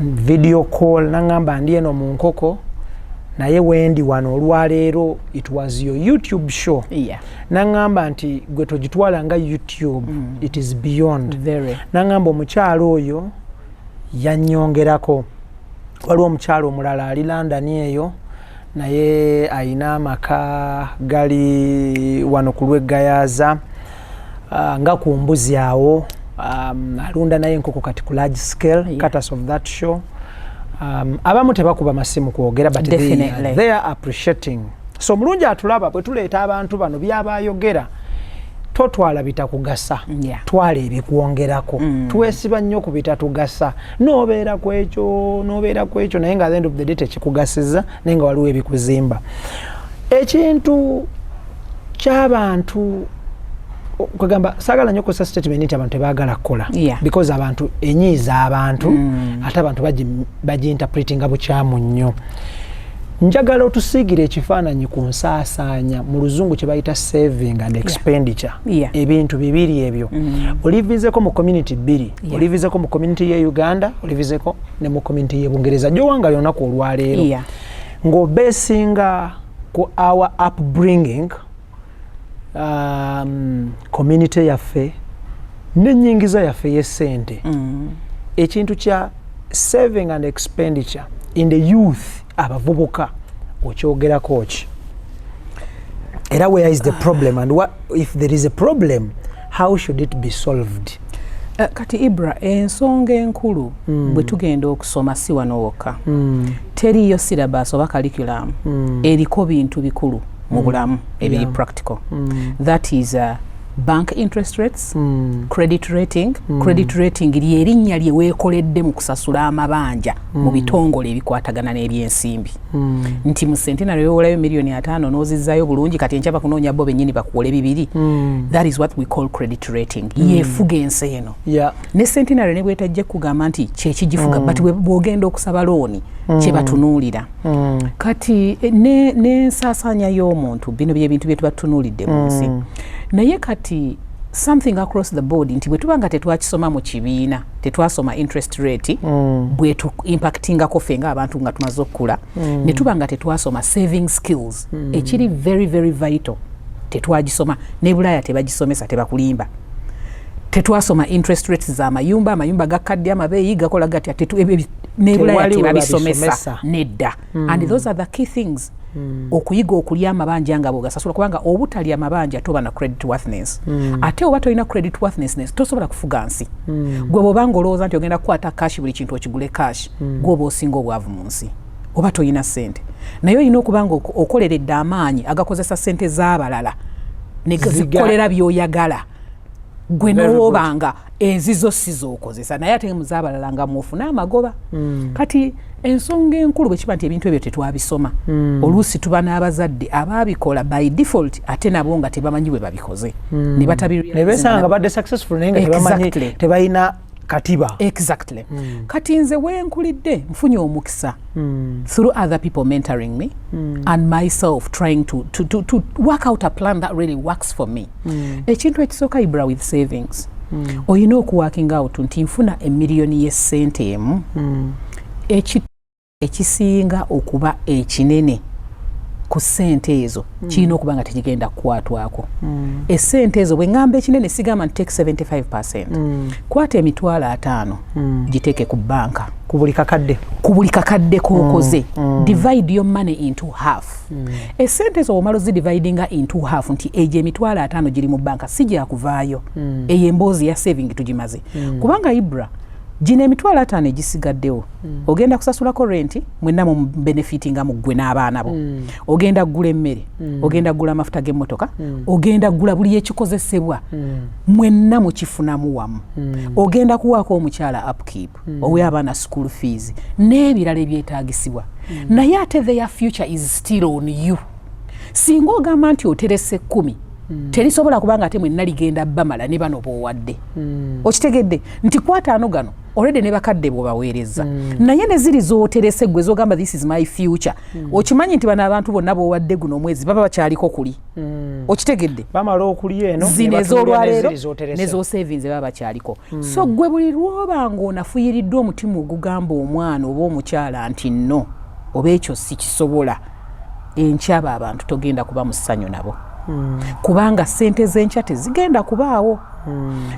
video call nangamba ndi eno mu nkoko naye wendi wano olwaleero it was your YouTube show nangamba nti gwe togitwala nga YouTube it is beyond nangamba omukyalo oyo yannyongerako waliwo omukyalo omulala ali London eyo naye ayina amaka gali wano ku Lweggayaza nga ku mbuzi awo alunda naye enkoko kati ku large scale cutters of that show abamu tebakuba masimu kwogera but they are appreciating so mulungi atulaba bwe tuleeta abantu bano byabayogera totwala bitakugasa twala ebikuwongerako tuweesiba nnyo ku bitatugasa nobeera kwekyo naye nga at the end of the day tekikugasiza naye nga waliwo ebikuzimba ekintu ky'abantu kugamba sagala nnyo kusa statement nti abantu tebaagala kukola because abantu enyiiza abantu ate abantu baginterpretinga bukyamu nnyo njagala otusiigire ekifaananyi ku nsaasaanya mu luzungu kye bayita saving and expenditure ebintu bibiri ebyo olivizeko mu community bbiri olivizeko mu community ye Uganda olivizeko ne mu community ye Bungereza gyowanga lyonako olwaleero ng'obeesinga ku our upbringing community yaffe n'ennyingiza yaffe y'essente ekintu kya saving and expenditure in the youth abavubuka okyogerako ki era where is the problem and what if there is a problem how should it be solved kati IBRAH ensonga enkulu bwe tugenda okusoma si wano wokka teriyo syllabus oba curriculum eriko bintu bikulu mu bulamu ebiri practical that is bank interest rates credit rating credit rating lyerinnya lye weekoledde mu kusasula amabanja mu bitongole ebikwatagana n'ebyensimbi nti mu centenary yowolayo $5,000,000 n'ozizzaayo bulungi kati enkya bakunoonya bo bennyini bakuwole bibiri that is what we call credit rating yeefuga ensi eno ne centenary ne bwetajja kugamba nti kyekigifuga but bw'ogenda okusaba looni kye batunuulira kati n'ensaasaanya y'omuntu bino byebintu bye tubatunuulidde mu nsi naye kati something across the board nti bwe tuba nga tetwakisoma mu kibiina tetwasoma interest rate bwetu impactingako ffe ng'abantu nga tumaze okukula ne tuba nga tetwasoma saving skills ekiri very very vital tetwagisoma ne Bulaaya tebagisomesa tebakulimba tetwasoma interest rates z'amayumba amayumba gakadde amabeeyi gakola gatya ne Bulaaya tebabisomesa nedda and those are the key things okuyiga okulya amabanja nga bw'ogasasula kubanga obutalya amabanja toba na credit worthiness ate oba tolina credit worthiness tosobola kufuga nsi gwe bw'oba ng'olowooza nti ogenda kukwata cash buli kintu okigule cash gwe oba osinga obwavu mu nsi oba tolina ssente naye olina okuba nga okoleredde amaanyi agakozesa ssente z'abalala ne zikolera by'oyagala gwe n'obanga enzizo si z'okozesa naye ate muzaabalala nga mwofuna amagoba kati ensonga enkulu bwe kiba nti ebintu ebyo tetwabisoma oluusi tuba n'abazadde abaabikola by default ate nabo nga tebamanyi bwe babikoze ne batabirnesanga badde successful naye nga tebamanyi tebalina katiba kati nze wenkulidde nfunye omukisa through other people mentoring me and myself trying to work out a plan that really works for me ekintu ekisooka IBRAH with savings olina okuworking out nti nfuna $1,000,000 y'essente emu ekisinga okuba ekinene ku ssente ezo kirina okuba nga tekigenda kukwatwako essente ezo bwe ngamba ekinene sigamba nti take 75% kwata $50,000 giteeke ku banka ku buli kakadde k'okoze divide your money into half essente ezo omala ozidividinga into half nti egyo $50,000 giri mu banka si gyakuvaayo eyo emboozi ya saving tugimaze kubanga IBRAH gino emitwalo 5 egisigaddewo ogenda kusasulako renti mwenna mu benefitinga mu ggwe n'abaana bo ogenda kugula emmere ogenda kugula amafuta g'emmotoka ogenda kugula buli ekikozesebwa mwenna mukifunamu wamu ogenda kuwaako omukyala upkeep owe abaana school fees n'ebirala ebyetaagisibwa naye ate their future is still on you singa ogamba nti oterese 10 terisobola kubanga ate mwenna ligenda bamala ne bano b'owadde okitegedde nti kwataano gano already ne bakadde bw'obaweereza naye ne ziri z'oterese gwe z'ogamba this is my future okimanyi nti bano abantu bonna b'owadde guno omwezi baba bakyaliko kuli okitegedde bamala okulya eno zino ez'olwaleero n'ez'osavings baba bakyaliko so gwe buli lw'oba ng'onafuyiriddwa omutima ogugamba omwana oba omukyala nti no oba ekyo si kisobola enkyaba abantu togenda kuba mu ssanyu nabo kubanga ssente z'enkya tezigenda kubaawo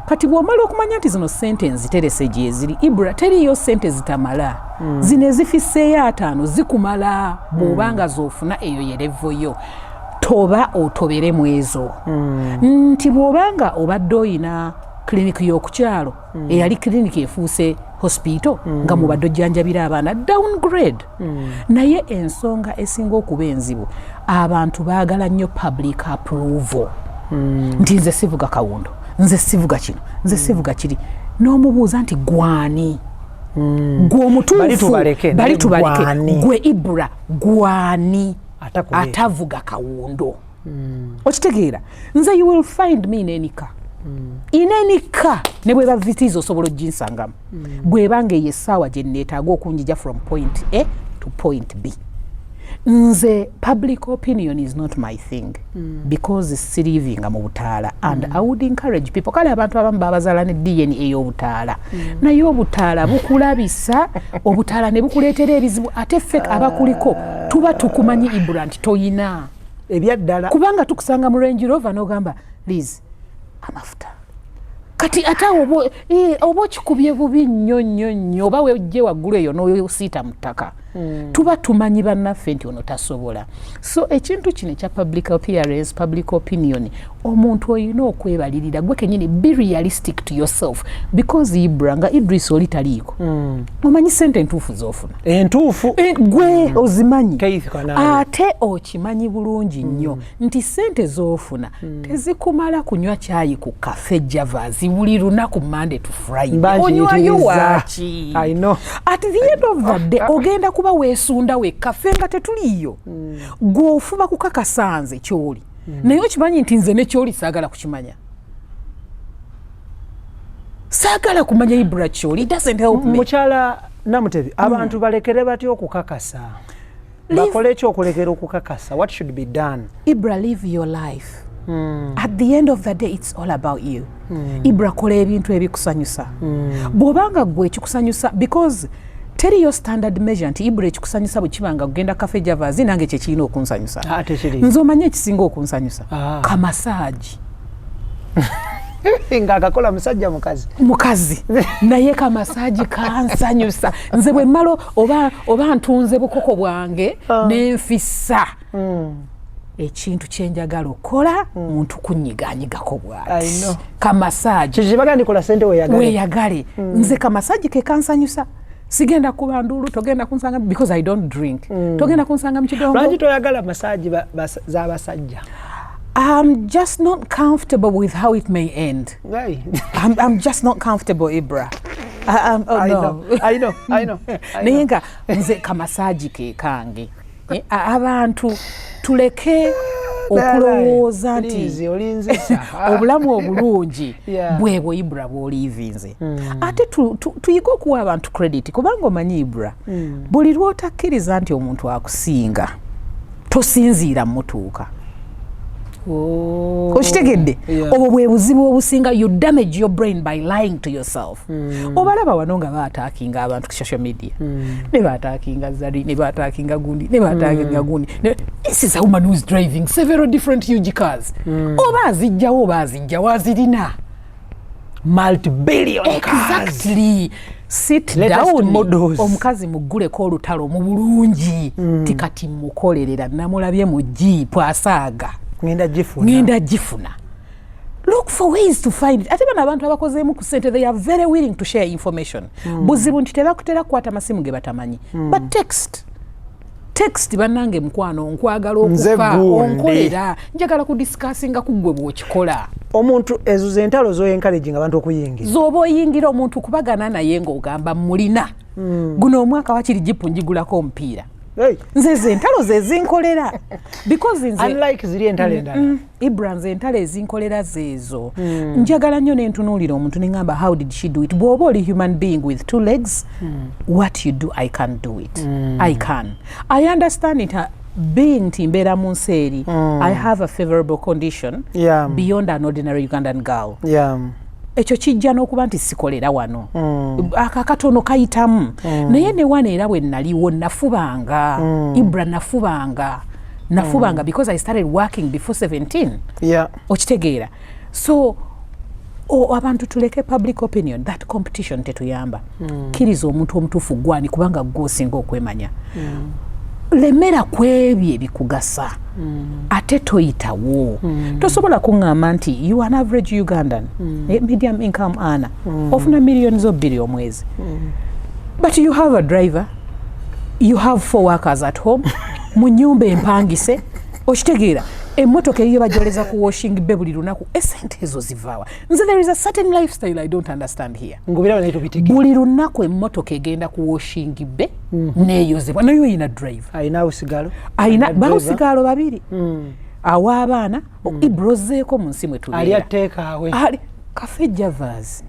kati bw'omala okumanya nti zino ssente nziterese gye ziri IBRAH teriyo ssente zitamala zino ezifisseeyo 5 zikumala bw'obanga z'ofuna eyo yerevo yo toba otoberemu ezo nti bw'obanga obadde oyina klinikii y'okukyalo eyali klinikii efuuse hospital nga mubadde ojjanjabira abaana downgrade naye ensonga esinga okuba enzibu abantu baagala nnyo public approval nti nze sivuga kawundo nze sivuga kino nze sivuga kiri n'omubuuza nti gwani gw'omutuufu bali tubaleke gwe IBRAH gwani atavuga kawundo okitegeera nze you will find me in any car inenika ne bwe bavitizo osobola ojinsangamu bwebanga eyessaawa gye neetaaga okunjija from point A to point B nze public opinion is not my thing because sirivinga mu butaala and I would encourage people kale abantu abamu babazaala ne DNA ey'obutaala naye obutaala bukulabisa obutaala ne bukuleetera ebizibu ate ffe abakuliko tuba tukumanyi IBRAH nti toyina ebyaddala kubanga tukusanga mu Range Rover n'ogamba Liz amafuta kati ate oba okikubye bubi nnyo oba wejje waggulu eyo n'osiita mu ttaka tuba tumanyi bannaffe nti ono tasobola so ekintu kino ekya public appearance public opinion omuntu olina okwebalirira gwe kennyini be realistic to yourself because IBRAH nga Idris oli taliiko omanyi ssente entuufu z'ofuna entuufu gwe ozimanyi ate okimanyi bulungi nnyo nti ssente z'ofuna tezikumala kunywa caayi ku kafe Javas buli lunaku Monday to Friday onywayo waaki at the end of the day ogenda kuba weesunda wekkafe nga tetuliyo gw'ofuba kukakasa nze kyoli naye okimanyi nti nze nekyoli saagala kukimanya saagala kumanya IBRAH kyoli it doesn't help me mukyala Namutebi abantu balekere batya okukakasa bakole ekyokulekera okukakasa what should be done IBRAH live your life at the end of the day it's all about you IBRAH kola ebintu ebikusanyusa bw'obanga gwe ekikusanyusa because teriyo standard measure nti IBRAH ekikusanyusa bwe kibanga kugenda cafe Javas nange kye kirina okunsanyusa nze omanye ekisinga okunsanyusa kamasaaji nga akakola musajja mukazi naye kamasaaji kansanyusa nze bwe mmalo oba ntunze bukoko bwange n'enfissa ekintu kyenjagala okola muntu kunyiganyigako bwati kamasaaji kizibagandikola sente weeyagale nze kamasaaji ke kansanyusa sigenda kuba ndulu togenda kunsanga because I don't drink togenda kunsanga mu kidongo lwaki toyagala masaaji z'abasajja I'm just not comfortable with how it may end. I'm just not comfortable, IBRAH. I know. Nenga nze kamasaaji ke kange abantu tuleke okulowooza nti obulamu obulungi bwebwo IBRAH bw'oliivinze ate tuyige okuwa abantu credit kubanga omanyi IBRAH buli lw'otakkiriza nti omuntu akusinga tosinziira mutuuka okitegedde obwo bwe buzibu obusinga you damage your brain by lying to yourself obalaba wano nga baataakinga abantu ku social media ne baataakinga Zari ne baataakinga gundi ne baataakinga gundi this is a woman who is driving several different huge cars oba azijja wazirina multi-billion cars exactly sit down omukazi mugguleko olutalo mu bulungi tikati mukolerera namulabye mu jeep asaaga ngenda gifuna look for ways to find it. Ate bana abantu abakozeemu ku ssente, they are very willing to share information. Buzibu nti tebakutera kukwata masimu ge batamanyi. But text bannange mukwano nkwagala okufa onkolera njagala kudiscussinga kugwe bw'okikola. Omuntu ezo zentalo zo encouraging abantu okuyingira. Zoba oyingira omuntu kubagana naye ng'ogamba mulina. Guno omwaka wakiri jipu njigulako omupiira. Nze zentalo ze zinkolera. Because nze unlike ziri entalo endala. IBRAH nze entalo ezinkolera zeezo. Njagala nnyo ne ntunuulira omuntu ne ngamba how did she do it? Bw'oba oli human being with two legs, what you do, I can do it. I can. I understand it. Being timbera munseri, I have a favorable condition beyond an ordinary Ugandan girl. Ekyo kijja n'okuba nti sikolera wano. Akakatono kayitamu. Naye ne wana era bwe naliwo nafubanga. IBRAH nafubanga because I started working before 17. Okitegeera. So abantu tuleke public opinion, that competition tetuyamba. Kiriza omuntu omutuufu gwani kubanga gwosinga okwemanya. Lemera kwebye bikugasa. Ate toyitawo. Tosobola kuŋŋamba nti you are an average Ugandan, medium income earner, ofuna millions of billion omwezi. But you have a driver, you have 4 workers at home, mu nnyumba empangise, okitegeera. Emmotoka eyo bajoleza ku washing be buli lunaku, essente ezo zivaawa. Nze there is a certain lifestyle I don't understand here. Ngobera banaito biteke. Buli lunaku emmotoka egenda ku washing be n'eyozebwa. Nayo yina drive. Ayina usigalo. Ayina bawusigalo babiri. Awa abaana ibrozeeko mu nsi mwe tubeera. Ali ateeka awe. Ali cafe javas.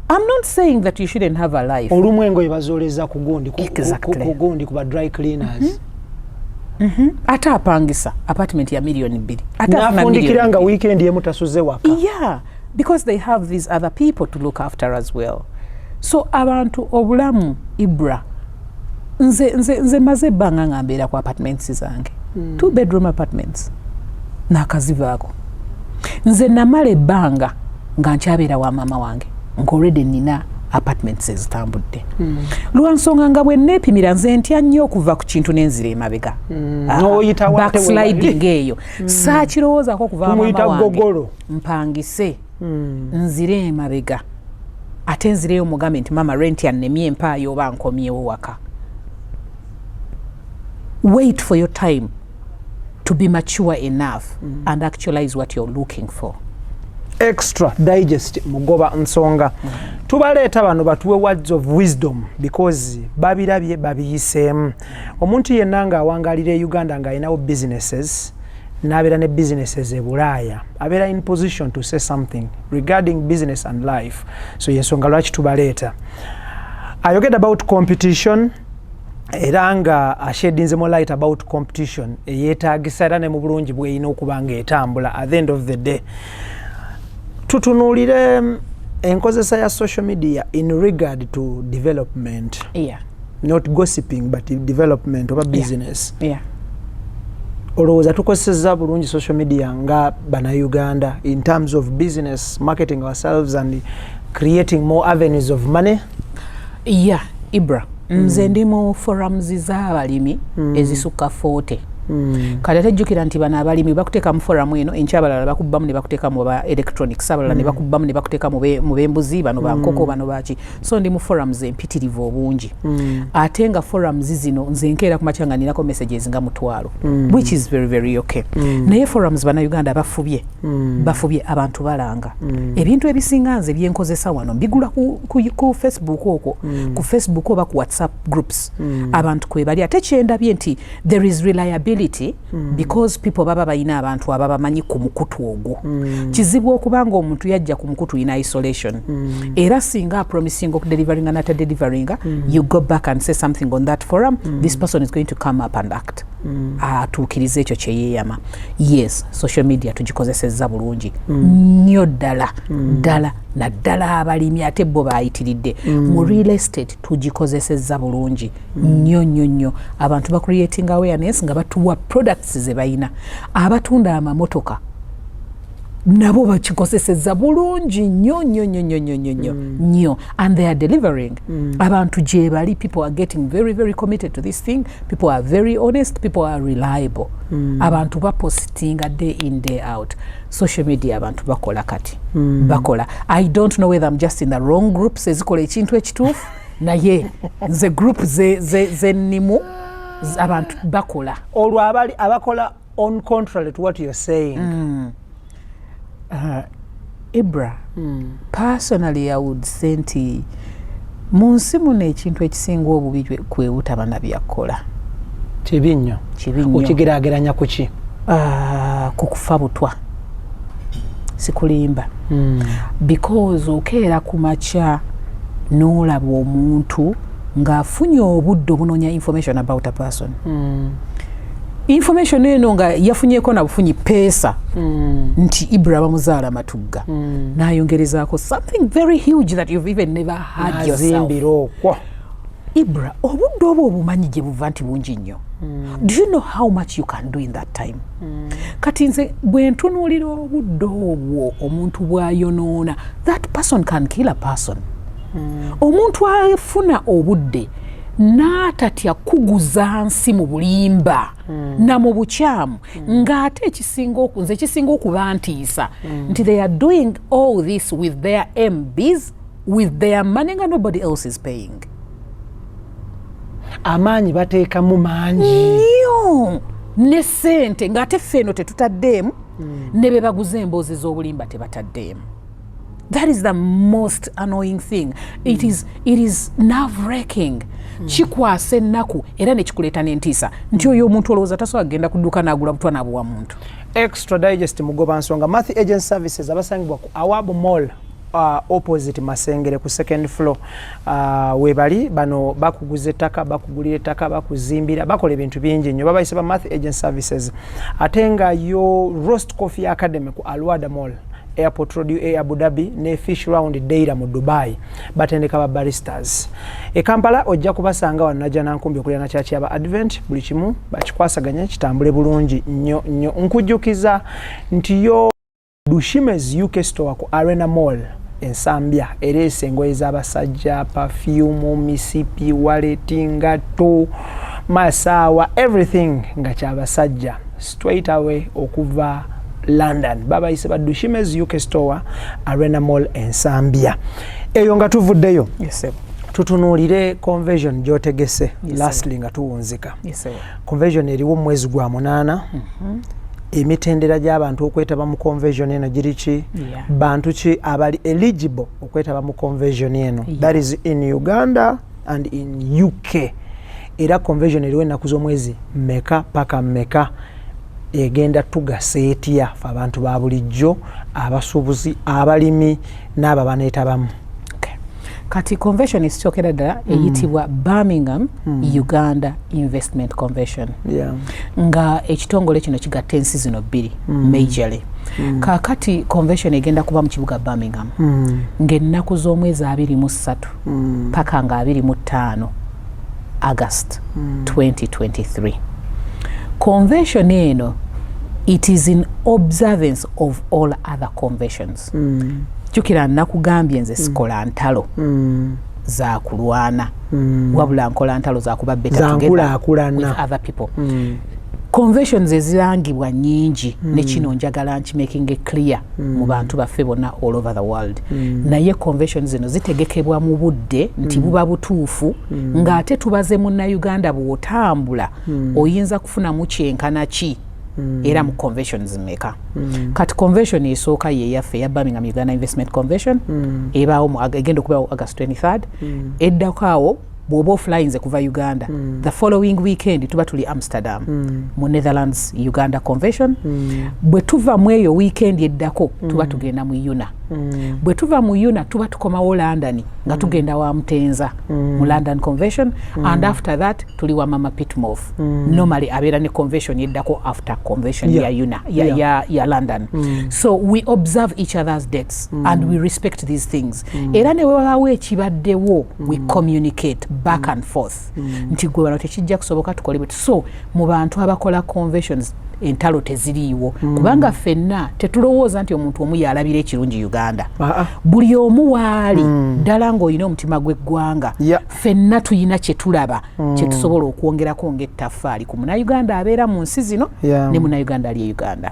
I'm not saying that you shouldn't have a life. Olumwengo yebazoleza ku gundi ku kuba dry cleaners. Ata apangisa apartment ya milioni 2. Nafundikiranga weekend ye mutasuze waka. Yeah, because they have these other people to look after as well. So abantu obulamu IBRAH nze maze banga ngambera ku apartments zange. 2 bedroom apartments. Nakazivaako. Nze namale banga nga nkyabera wa mama wange. Already nina apartments ezitambudde. Lwansonga nga bwe neepimira nze ntya nnyo okuva ku kintu n'enzira emabega. Backsliding eyo. Saakirowoozaako okuva mama wange. Mpangise. Nzire emabega. Ate nzireyo mugambe nti mama rent yannemye empaayo oba nkomyewo waka. Wait for your time to be mature enough and actualize what you're looking for. Extra digest mugoba nsonga. Tubaleeta bano batuwe words of wisdom because babirabye babiyisemu. Omuntu yenna nga awangalira Uganda nga alinawo businesses n'abeera ne businesses e Bulaaya abeera in position to say something regarding business and life. So yensonga lwaki tubaleeta. Ayogedde about competition era nga ashedinzemo light about competition eyeetaagisa era ne mu bulungi bweyina okuba nga etambula at the end of the day. Tutunuulire enkozesa ya social media in regard to development. Not gossiping but development of a business. Olowooza tukozesezza bulungi social media nga bana Uganda in terms of business, marketing ourselves and creating more avenues of money? IBRAH. Nze ndi mu forums z'abalimi ezisukka 40. Kale tejjukira nti bano abalimi bakuteeka mu forum eno enkyabalala bakubbamu ne bakuteeka mu ba electronics abalala ne bakubbamu ne bakuteeka mu b'embuzi bano bankoko bano baki. So ndi mu forums empitirivu obungi. Ate nga forums zino nze nkeera ku makya nga nirako messages nga mutwalo, which is very very okay. Naye forums bana Uganda bafubye abantu balanga. Ebintu ebisinga nze byenkozesa wano mbigula ku Facebook okwo, ku Facebook oba ku WhatsApp groups. Abantu kwe bali ate kyendabye nti there is reliability because people baba bayina abantu ababa manyi ku mukutu ogwo. Kizibu okubanga omuntu yajja ku mukutu in isolation. Era singa promising of delivering and not delivering, you go back and say something on that forum, this person is going to come up and act. Tuukirize ekyo kye yeeyama. Yes, social media tugikozesezza bulungi nnyo ddala naddala abalimi ate bo bayitiridde mu real estate tugikozesezza bulungi nnyo. Abantu ba creating awareness nga batuwa products ze bayina. Abatunda amamotoka nabo bakikozeseza bulungi nnyo and they are delivering. Abantu gye bali, people are getting very, very committed to this thing. People are very honest. People are reliable. Abantu bapostinga day in, day out. Social media abantu bakola kati. Bakola. I don't know whether I'm just in the wrong groups ezikola ekintu ekituufu naye nze group ze nimu abantu bakola. Olwo abakola on contrary to what you're saying. IBRAH, personally I would say nti mu nsi muno ekintu ekisinga obubi kwewuta bana byakola. Kibi okigerageranya ku ki? Kukufa butwa. Sikulimba. Because okeera ku makya n'olaba omuntu ng'afunye obudde obunonya information about a person. Information eno nga yafunyeko na bufunyi pesa nti IBRAH bamuzaala matugga nayongerezaako something very huge that you've even never had yourself. IBRAH obudde obwo obumanyi gye buva nti bungi nnyo. Do you know how much you can do in that time? Kati nze bwe ntunuulira obudde obwo omuntu bw'ayonoona, that person can kill a person. Omuntu afuna obudde n'atatya kuguza nsi mu bulimba na mu bukyamu ng'ate ekisinga okuba ntiisa nti they are doing all this with their MBs, with their money nga nobody else is paying. Amaanyi bateekamu mangi nnyo ne ssente ng'ate ffeno tetutaddeemu ne be baguza emboozi z'obulimba tebataddeemu. That is the most annoying thing. It is nerve-wracking. Chikwasa ennaku era ne kikuleeta n'entiisa nti oyo omuntu olowooza tasobola kugenda ku dduuka n'agula butwa n'abuwa muntu. Extra Digest mugoba nsonga Math Agent Services abasangibwa ku Awab Mall opposite Masengere ku second floor. Webali bano bakuguza ettaka, bakugulira ettaka, bakuzimbira, bakola ebintu bingi nnyo. Babayise ba Math Agent Services. Ate nga yo Roast Coffee Academy ku Alwada Mall, Airport Road Abu Dhabi ne Fish Round Deira mu Dubai batendeka ba baristas. E Kampala ojja kubasanga wanaja nankumbi okulya na chachi aba Advent buli kimu bakikwasaganya kitambule bulungi nnyo nkujjukiza nti yo Dushimez UK Store ku Arena Mall ensambya erese engoye z'abasajja, perfume, misipi, wallet, ngato, masawa, everything nga kyabasajja straight away okuva London. Baba ise Dushimez UK Store Arena Mall ensambya. Eyo nga tuvuddeyo. Yes sir. Tutunuulire conversion gyotegese. Yes, lastly nga tuwunzika. Yes sir. Conversion eriwo mwezi gwa 8. Emitendera gy'abantu okwetaba mu conversion eno giri ki? Bantu ki abali eligible okwetaba mu conversion eno? That is in Uganda and in UK. Era conversion eriwo ennaku z'omwezi meka paka meka egenda tugasa etya abantu ba bulijjo, abasuubuzi, abalimi n'abo baneetabamu. Kati convention isikyokera ddala eyitibwa Birmingham Uganda Investment Convention. Nga ekitongole kino kigatta ensi zino bbiri majorly. Kakati convention egenda kuba mu kibuga Birmingham ng'ennaku z'omwezi 23 paka nga 25 August 2023. Convention eno, it is in observance of all other conventions. Jukira nakugambye nze sikola ntalo za kulwana wabula nkola ntalo za kuba better together with other people. Conventions ezirangibwa nyingi ne kino njagala making it clear mu bantu baffe bonna all over the world. Naye conventions zino zitegekebwa mu budde nti buba butuufu ng'ate tubaze munna Uganda bw'otambula oyinza kufuna mu kyenkana ki era mu conventions meka. Kati convention esooka ye yaffe ya Birmingham Uganda Investment Convention ebaawo agenda okuba August 23rd eddakaawo bw'oba offline ze kuva Uganda. The following weekend tuba tuli Amsterdam mu Netherlands Uganda Convention. Bwe tuva mu eyo weekend eddako tuba tugenda mu UNA. Bwe tuva mu UNA tuba tukomawo London nga tugenda wa Mutenza mu London Convention and after that tuli wa Mama Pitmoff. Normally abeera ne convention yeddako after convention ya UNA ya London. So we observe each other's dates and we respect these things. Era ne wewawo ekibaddewo we communicate back and forth. Nti gwe bano tekijja kusoboka tukole bwe. So mu bantu abakola conventions entalo teziriiwo kubanga ffenna tetulowooza nti omuntu omu yalabira ekirungi Uganda buli omu waali ddala ng'olina omutima gw'eggwanga ffenna tuyina kye tulaba kye tusobola okwongerako ng'ettaffaali ku Munnayuganda abeera mu nsi zino ne Munnayuganda ali e Uganda.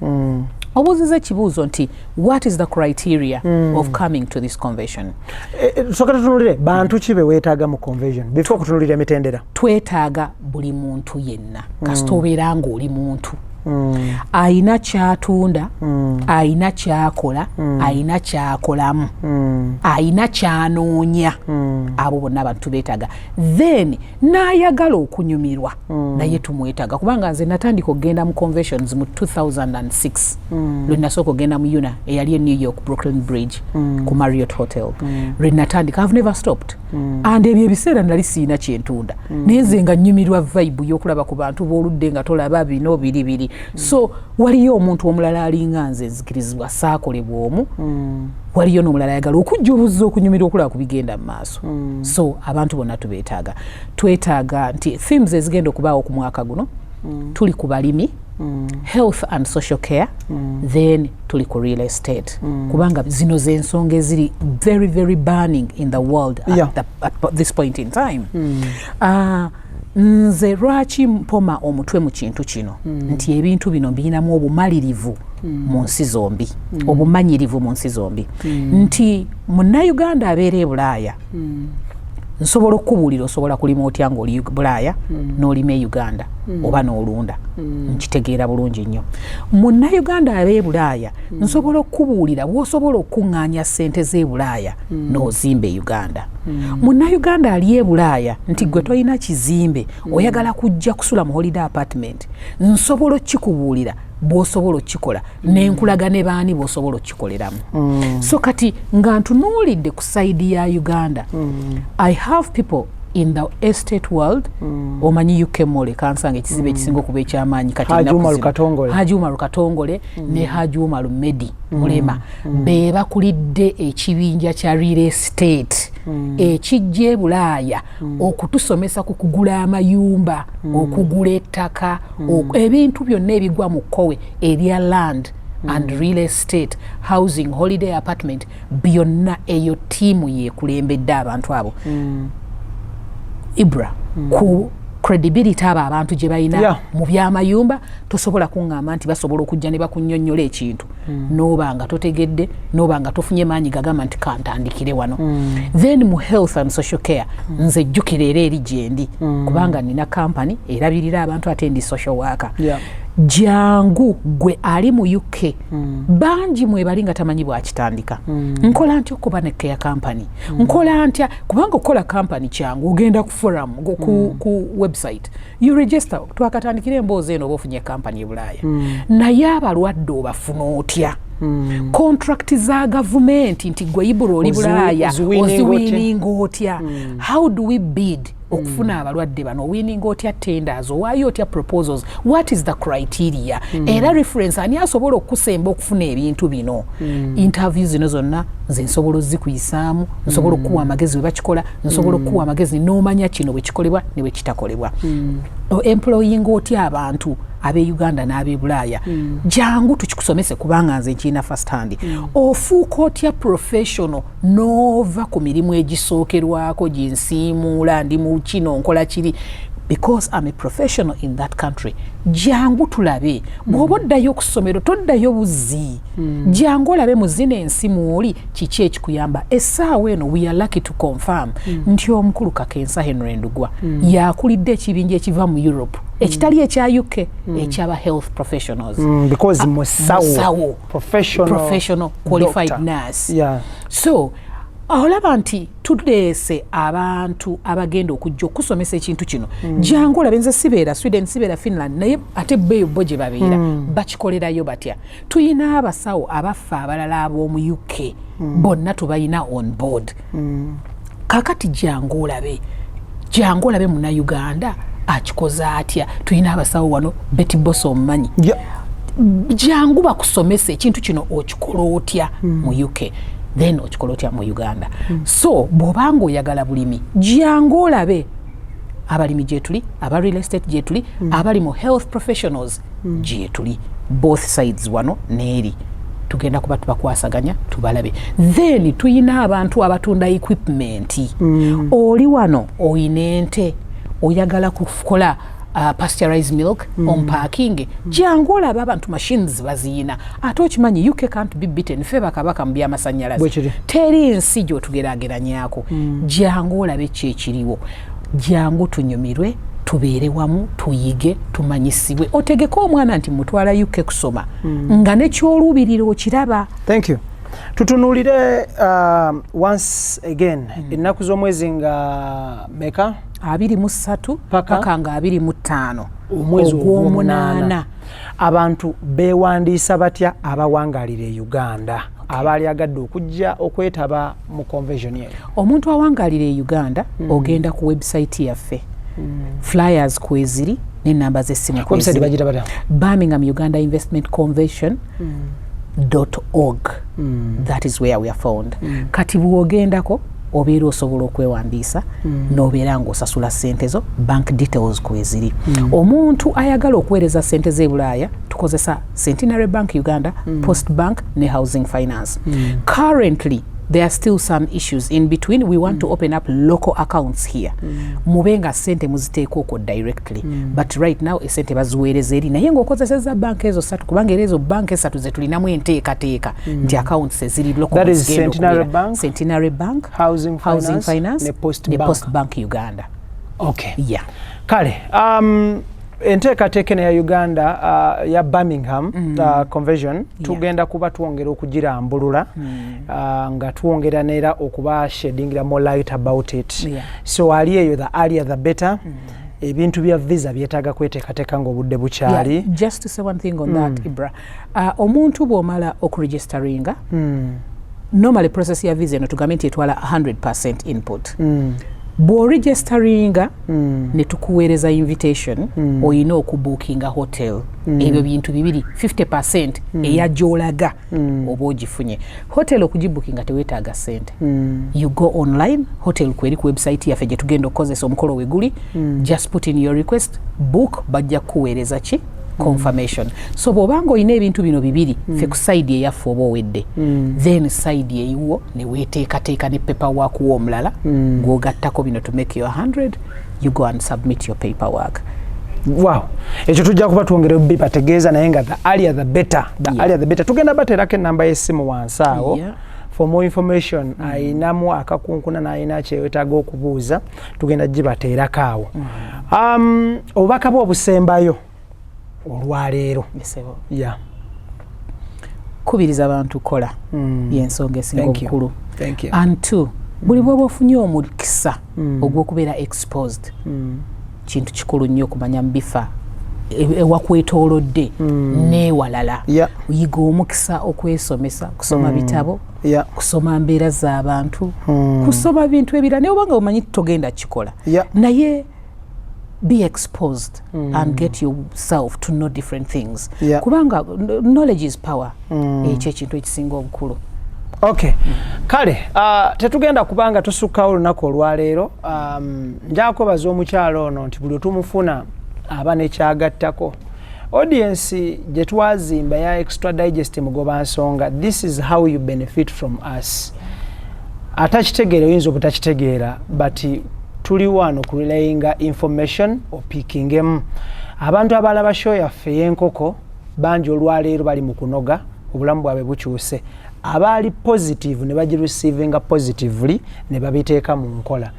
Obuuziza ekibuuzo nti what is the criteria of coming to this convention? Soka tutunulire bantu ki be weetaaga mu convention before kutunulira emitendera? Twetaaga buli muntu yenna kasita obeera ng'oli muntu ayina kyatunda ayina kyakola ayina kyakolamu ayina kyanoonya abo bonna abantu beetaaga then n'ayagala okunyumirwa naye tumwetaaga kubanga nze natandika okugenda mu conventions mu 2006 lwe nasooka okugenda mu UNA eyali e New York Brooklyn Bridge ku Marriott Hotel lwe natandika I've never stopped and ebyo ebiseera nali siina kyentunda naye nze nga nnyumirwa vibe y'okulaba ku bantu b'oludde nga tolaba bino biri so waliyo omuntu omulala alinga nze nzikirizibwa saakole bw'omu waliyo n'omulala ayagala okujjubuza okunyumirwa okulaba ku bigenda mu maaso so abantu bonna tubeetaaga twetaaga nti themes ezigenda okubaawo ku mwaka guno tuli ku balimi health and social care then tuli ku real estate kubanga zino z'ensonga eziri very very burning in the world at this point in time. Nze lwaki mpoma omutwe mu kintu kino nti ebintu bino birinamu obumalirivu mu nsi zombi obumanyirivu mu nsi zombi nti Munnayuganda abeera e Bulaaya nsobola okubuulira osobola kulima otya ng'oli Bulaaya n'olima e Uganda oba n'olunda nkitegeera bulungi nnyo. Munnayuganda abeera e Bulaaya nsobola okubuulira bw'osobola okuŋŋaanya ssente z'e Bulaaya n'ozimba e Uganda. Munnayuganda ali e Bulaaya nti gwe tolina kizimbe oyagala kujja kusula mu holiday apartment nsobola okikubuulira bw'osobola okikola n'enkulaga ne baani bw'osobola okikoleramu. So kati nga ntunuulidde ku sayidi ya Uganda I have people in the estate world omanyi UK Mole kansanga ekizibu ekisinga okuba ekyamaanyi kati Hajuma Lukatongole ne Hajuma Lumedi Mulema be bakulidde ekibinja kya real estate ekijja e Bulaaya okutusomesa ku kugula amayumba okugula ettaka ebintu byonna ebigwa mu kkowe ebya land and real estate housing holiday apartment byonna eyo tiimu yeekulembedde abantu abo IBRAH ku credibility aba abantu gye balina mu by'amayumba tosobola kuŋŋamba nti basobola okujja ne bakunnyonnyola ekintu n'oba nga totegedde n'oba nga tofunye maanyi gagamba nti kantandikire wano. Then mu health and social care nze jjukira era eri gyendi kubanga nina kampani erabirira abantu ate ndi social worker. Jangu gwe ali mu UK bangi mwebali nga tamanyi bwakitandika nkola ntya okuba ne care company nkola ntya kubanga okola company kyangu ogenda ku forum ku website you register twakatandikira emboozi eno oba ofunye company e Bulaaya naye abalwadde obafuna otya contract za government nti gwe IBRAH oli Bulaaya oziwininga otya how do we bid okufuna abalwadde bano winning otya tenders owaayo otya proposals what is the criteria era reference ani asobola okusemba okufuna ebintu bino interviews zino zonna nze nsobola ozikuyisaamu nsobola okuwa amagezi we bakikola nsobola okuwa amagezi n'omanya kino bwe kikolebwa ne bwe kitakolebwa employing otya abantu abe Uganda n'abe Bulaaya jangu tukikusomese kubanga nze nkina first hand ofuuka otya professional nova ku mirimu egisookerwako ginsiimuula ndi mu kino nkola kiri because I'm a professional in that country jangu tulabe bw'oba oddayo ku ssomero toddayo buzzi jangu olabe mu zino ensi mwoli kiki ekikuyamba essaawa eno we are lucky to confirm nti omukulu Kakensa Henry Ndugwa yakulidde ekibinja ekiva mu Europe ekitali ekya UK ekyaba health professionals because musawo professional qualified doctor. Nurse so olaba nti tuleese abantu abagenda okujja okusomesa ekintu kino jangu olabe nze sibeera Sweden sibeera Finland naye ate bo gye babeera bakikolerayo batya tuyina abasawo abaffe abalala ab'omu UK bonna tubayina on board kakati jangu olabe Munnayuganda akikoze atya tuyina abasawo wano Betty Bosso omumanyi jangu bakusomesa ekintu kino okikola otya mu UK then okikola otya mu Uganda so bw'obanga oyagala bulimi jangu olabe abalimi gyetuli, aba real estate gyetuli, abali mu health professionals gyetuli, both sides wano neeri tugenda kuba tubakwasaganya tubalabe. Then tuyina abantu abatunda equipment. Oli wano oyina ente oyagala kukola pasteurized milk on parking, jangu olaba abantu machines baziyina. Ate okimanyi UK can't be beaten, fe bakabaka mu by'amasanyalaze teri nsi gy'otugeraageranyako. Jangu olabe kyekiriwo, jangu tunyumirwe, tubeere wamu, tuyige, tumanyisibwe. Otegeka omwana nti mutwala UK kusoma nga nekyolubiriro okiraba. Thank you. Tutunulire once again ennaku z'omwezi nga meka 23 paka nga 25 omwezi ogw'omunaana. Abantu beewandiisa batya abawangalira Uganda abaali agadde okujja okwetaba mu convention yeyo? Omuntu awangalira Uganda ogenda ku website yaffe, flyers kweziri n'ennamba z'essimu kweziri. Website bagita Birmingham Uganda Investment Convention .org. That is where we are found. Kati bw'ogendako obeera osobola okwewandiisa n'obeera ng'osasula ssente zo, bank details kweziri. Omuntu ayagala okuweereza ssente z'e Bulaaya tukozesa Centenary Bank Uganda, Post Bank ne Housing Finance. Currently there are still some issues in between. We want to open up local accounts here. Mubenga sente muziteeko okwo directly. But right now esente baziweereza eri naye ng'okozeseza bank ezo 3 kubanga ezo bank 3 ze tulinamu enteekateeka nti accounts eziri local. That is Centenary Bank, Housing Finance ne Post Bank Uganda. Okay. Yeah. Kale, enteekateeka ya Uganda ya Birmingham Convention tugenda kuba tuwongera okugirambulula nga tuwongera neera okuba sheddingira more light about it. So ali eyo the earlier the better. Ebintu bya visa byetaaga kweteekateeka ng'obudde bukyali. Just to say one thing on that, Ibra. Omuntu bw'omala okuregisteringa normally process ya visa eno tugambe nti etwala 100% input. Bw'oregisteringa ne tukuweereza invitation oyina okubookinga hotel. Ebyo bintu bibiri 50% eya gy'olaga oba ogifunye. Hotel okugibookinga teweetaaga ssente. You go online, hotel kweri ku website yaffe gye tugenda okukozesa omukolo we guli, just put in your request, book, bajja kuweereza ki? Confirmation. So bw'obanga oyina ebintu bino bibiri fe ku side eyaffe oba owedde, then side eyiwo ne weeteekateeka ne paperwork w'omulala gw'ogattako bino to make your 100, you go and submit your paperwork. Wow. Ekyo tujja kuba twongere bibategeeza naye nga the earlier the better. Earlier the better. Tugenda bateerako ennamba y'essimu wansi awo. For more information, ayinamu akakunkuna n'ayina kyewetaaga okubuuza, tugenda gibateerako awo. Obubaka bw'obusembayo olwaleero kubiriza abantu kola y'ensonga esinga obukulu. And two, buli bw'oba ofunye omukisa ogw'okubeera exposed, kintu kikulu nnyo okumanya mu bifa ewakwetoolodde n'ewalala. Oyiga omukisa okwesomesa, kusoma bitabo, kusoma mbeera z'abantu, kusoma bintu ebirala naye obanga omanyi togenda kikola naye be exposed and get yourself to know different things. Kubanga knowledge is power. Ekyo ekintu ekisinga obukulu. Okay. Kale, tetugenda kubanga tusukkawo olunaku olwaleero. Njakwebaza omukyalo ono nti buli tumufuna aba nekyagattako. Audience gye twazimba ya Extra Digest mugoba nsonga, this is how you benefit from us. Atakitegeera oyinza obutakitegeera, but tuli wano kurelayinga information opikingemu. Abantu abalaba show yaffe y'enkoko bangi olwaleero bali mu kunoga, obulamu bwabwe bukyuse. Abali positive ne bagireceiving positively ne babiteeka mu nkola.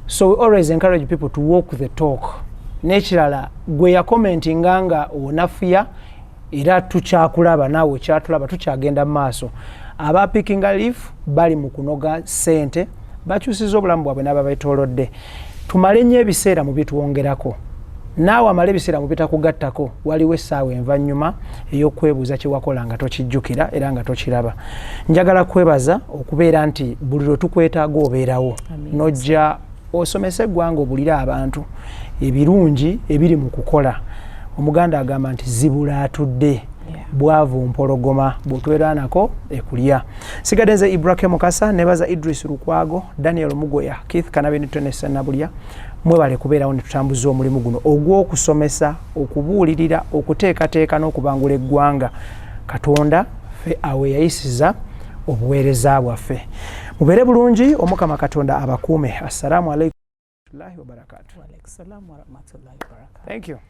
So we always encourage people to walk the talk. Nekirala gwe ya commentinga nga onafuya era tukyakulaba naawe kyatulaba tukyagenda maaso. Aba picking leaf bali mu kunoga ssente bakyusiza obulamu bwabwe n'ababeetoolodde. Tumale nnyo ebiseera mu bituwongerako. Naawe amale ebiseera mu bitakugattako, waliwo essaawa envannyuma ey'okwebuuza kye wakola nga tokijjukira era nga tokiraba. Njagala kwebaza okubeera nti buli lwe tukwetaaga obeerawo. Nojja osomesa eggwanga obulira abantu ebirungi ebiri mu kukola. Omuganda agamba nti zibula atudde. bwavu mpologoma bwotwera nako ekulya. Sigadde nze IBRAH Mukasa, nebaza Idris Lukwago, Daniel Mugoya, Keith Kanabe ne Tonesa Nabulya. Mwebale kubeerawo ne tutambuza omulimu guno ogw'okusomesa, okubuulirira, okuteekateeka n'okubangula eggwanga. Katonda ffe awe yayisiza obuweereza bwaffe. Mubeere bulungi, Omukama Katonda abakuume. Assalamu alaikum wa rahmatullahi wa barakatuh. Wa alaikum salam wa rahmatullahi wa barakatuh. Thank you.